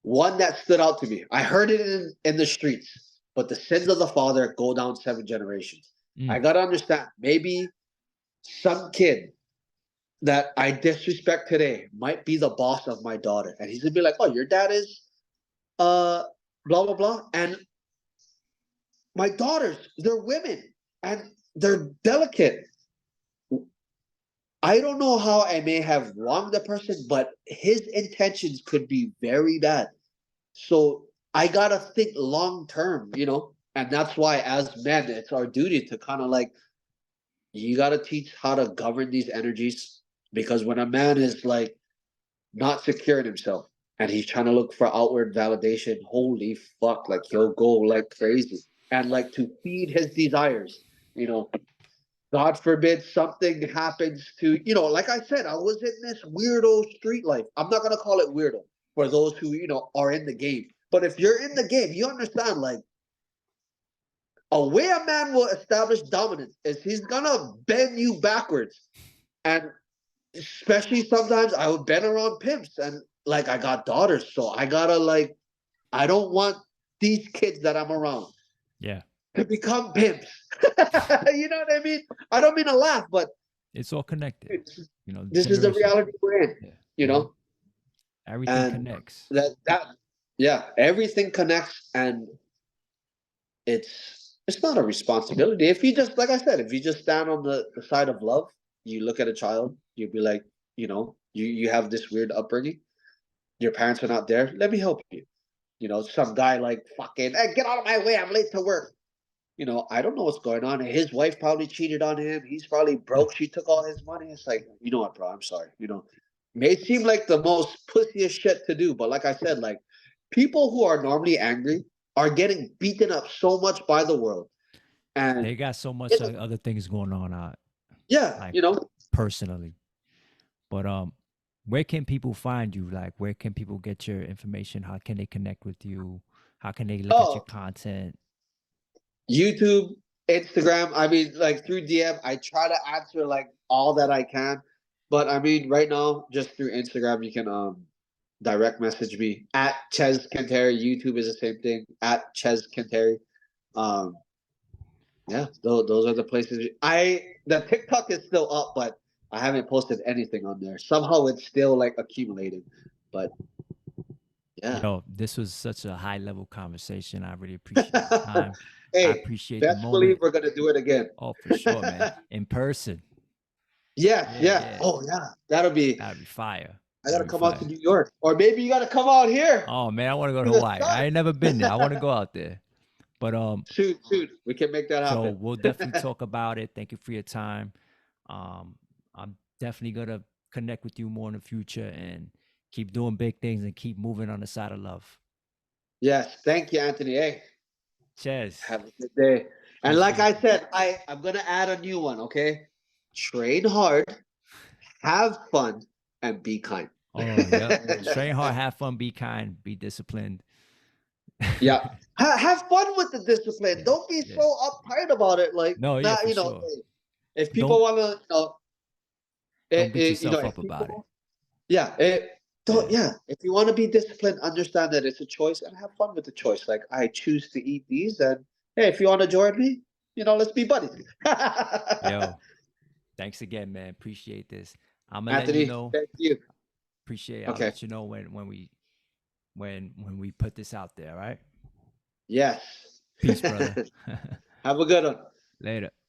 one that stood out to me. I heard it in the streets, but the sins of the father go down 7 generations. I Mm. got to understand, maybe some kid that I disrespect today might be the boss of my daughter. And he's going to be like, oh, your dad is uh, blah, blah, blah. And my daughters, they're women and they're delicate. I don't know how I may have wronged the person, but his intentions could be very bad. So I gotta think long term, you know, and that's why as men, it's our duty to kind of like you gotta teach how to govern these energies because when a man is like not secure in himself and he's trying to look for outward validation, holy fuck, like he'll go like crazy and like to feed his desires, you know. God forbid something happens to, you know, like I said, I was in this weirdo street life. I'm not gonna call it weirdo for those who, you know, are in the game. But if you're in the game, you understand like a way a man will establish dominance is he's gonna bend you backwards. And especially sometimes I would bend around pimps and like I got daughters, so I gotta like I don't want these kids that I'm around Yeah. to become pimps. You know what I mean? I don't mean to laugh, but It's all connected. You know, this is the generations. reality we're in, Yeah. you know? Everything And connects. that yeah, everything connects and it's not a responsibility. If you just like I said, if you just stand on the side of love, you look at a child, you'd be like, you know, you have this weird upbringing, your parents are not there, let me help you. You know, some guy like fucking, hey, get out of my way, I'm late to work. You know, I don't know what's going on. His wife probably cheated on him. He's probably broke. She took all his money. It's like, you know what, bro? I'm sorry. You know, may seem like the most pussiest shit to do, but like I said, like people who are normally angry are getting beaten up so much by the world, and They got so much it's, other things going on, yeah, like you know, personally. But where can people find you? Like, where can people get your information? How can they connect with you? How can they look at your oh, content? YouTube, Instagram. I mean, like through DM, I try to answer like all that I can, but I mean, right now, just through Instagram, you can direct message me at Chez Cantere. YouTube is the same thing at Chez Cantere. Um, yeah, those are the places. The TikTok is still up, but I haven't posted anything on there. Somehow it's still like accumulated, but yeah. Yo, this was such a high level conversation. I really appreciate your time. I Hey, appreciate the best believe moment. we're gonna do it again. Oh, for sure, man. In person. Yes, Yeah, yeah. yeah. Oh yeah, that'll be. That'd be fire. I That'd gotta be come out to fire. New York, or maybe you gotta come out here Oh man, I want to go to to the Hawaii. I sun. ain't never been there. I want to go out there. But Shoot, shoot, we can make that so happen. we'll definitely talk about it. Thank you for your time. I'm definitely gonna connect with you more in the future and keep doing big things and keep moving on the side of love. Yes, thank you, Anthony. Hey, Cheers. have a good day. And Peace, like brother. I said, I'm gonna add a new one. Okay, train hard, have fun, and be kind. Oh, yep. Train hard, have fun, be kind, be disciplined. Yeah, have fun with the discipline. Yeah, Don't be yeah. so uptight about it. Like, No, yeah, not for you know, sure. hey, if people Don't want to, don't beat you know, yourself if up about it. people, yeah, don't, Yeah. yeah. If you want to be disciplined, understand that it's a choice and have fun with the choice. Like, I choose to eat these, and hey, if you want to join me, you know, let's be buddies. Yo, thanks again, man. Appreciate this. I'm gonna let you Anthony, know. thank you. Appreciate it. I'll Okay. let you know when we put this out there, all right? Yes. Peace, brother. Have a good one. Later.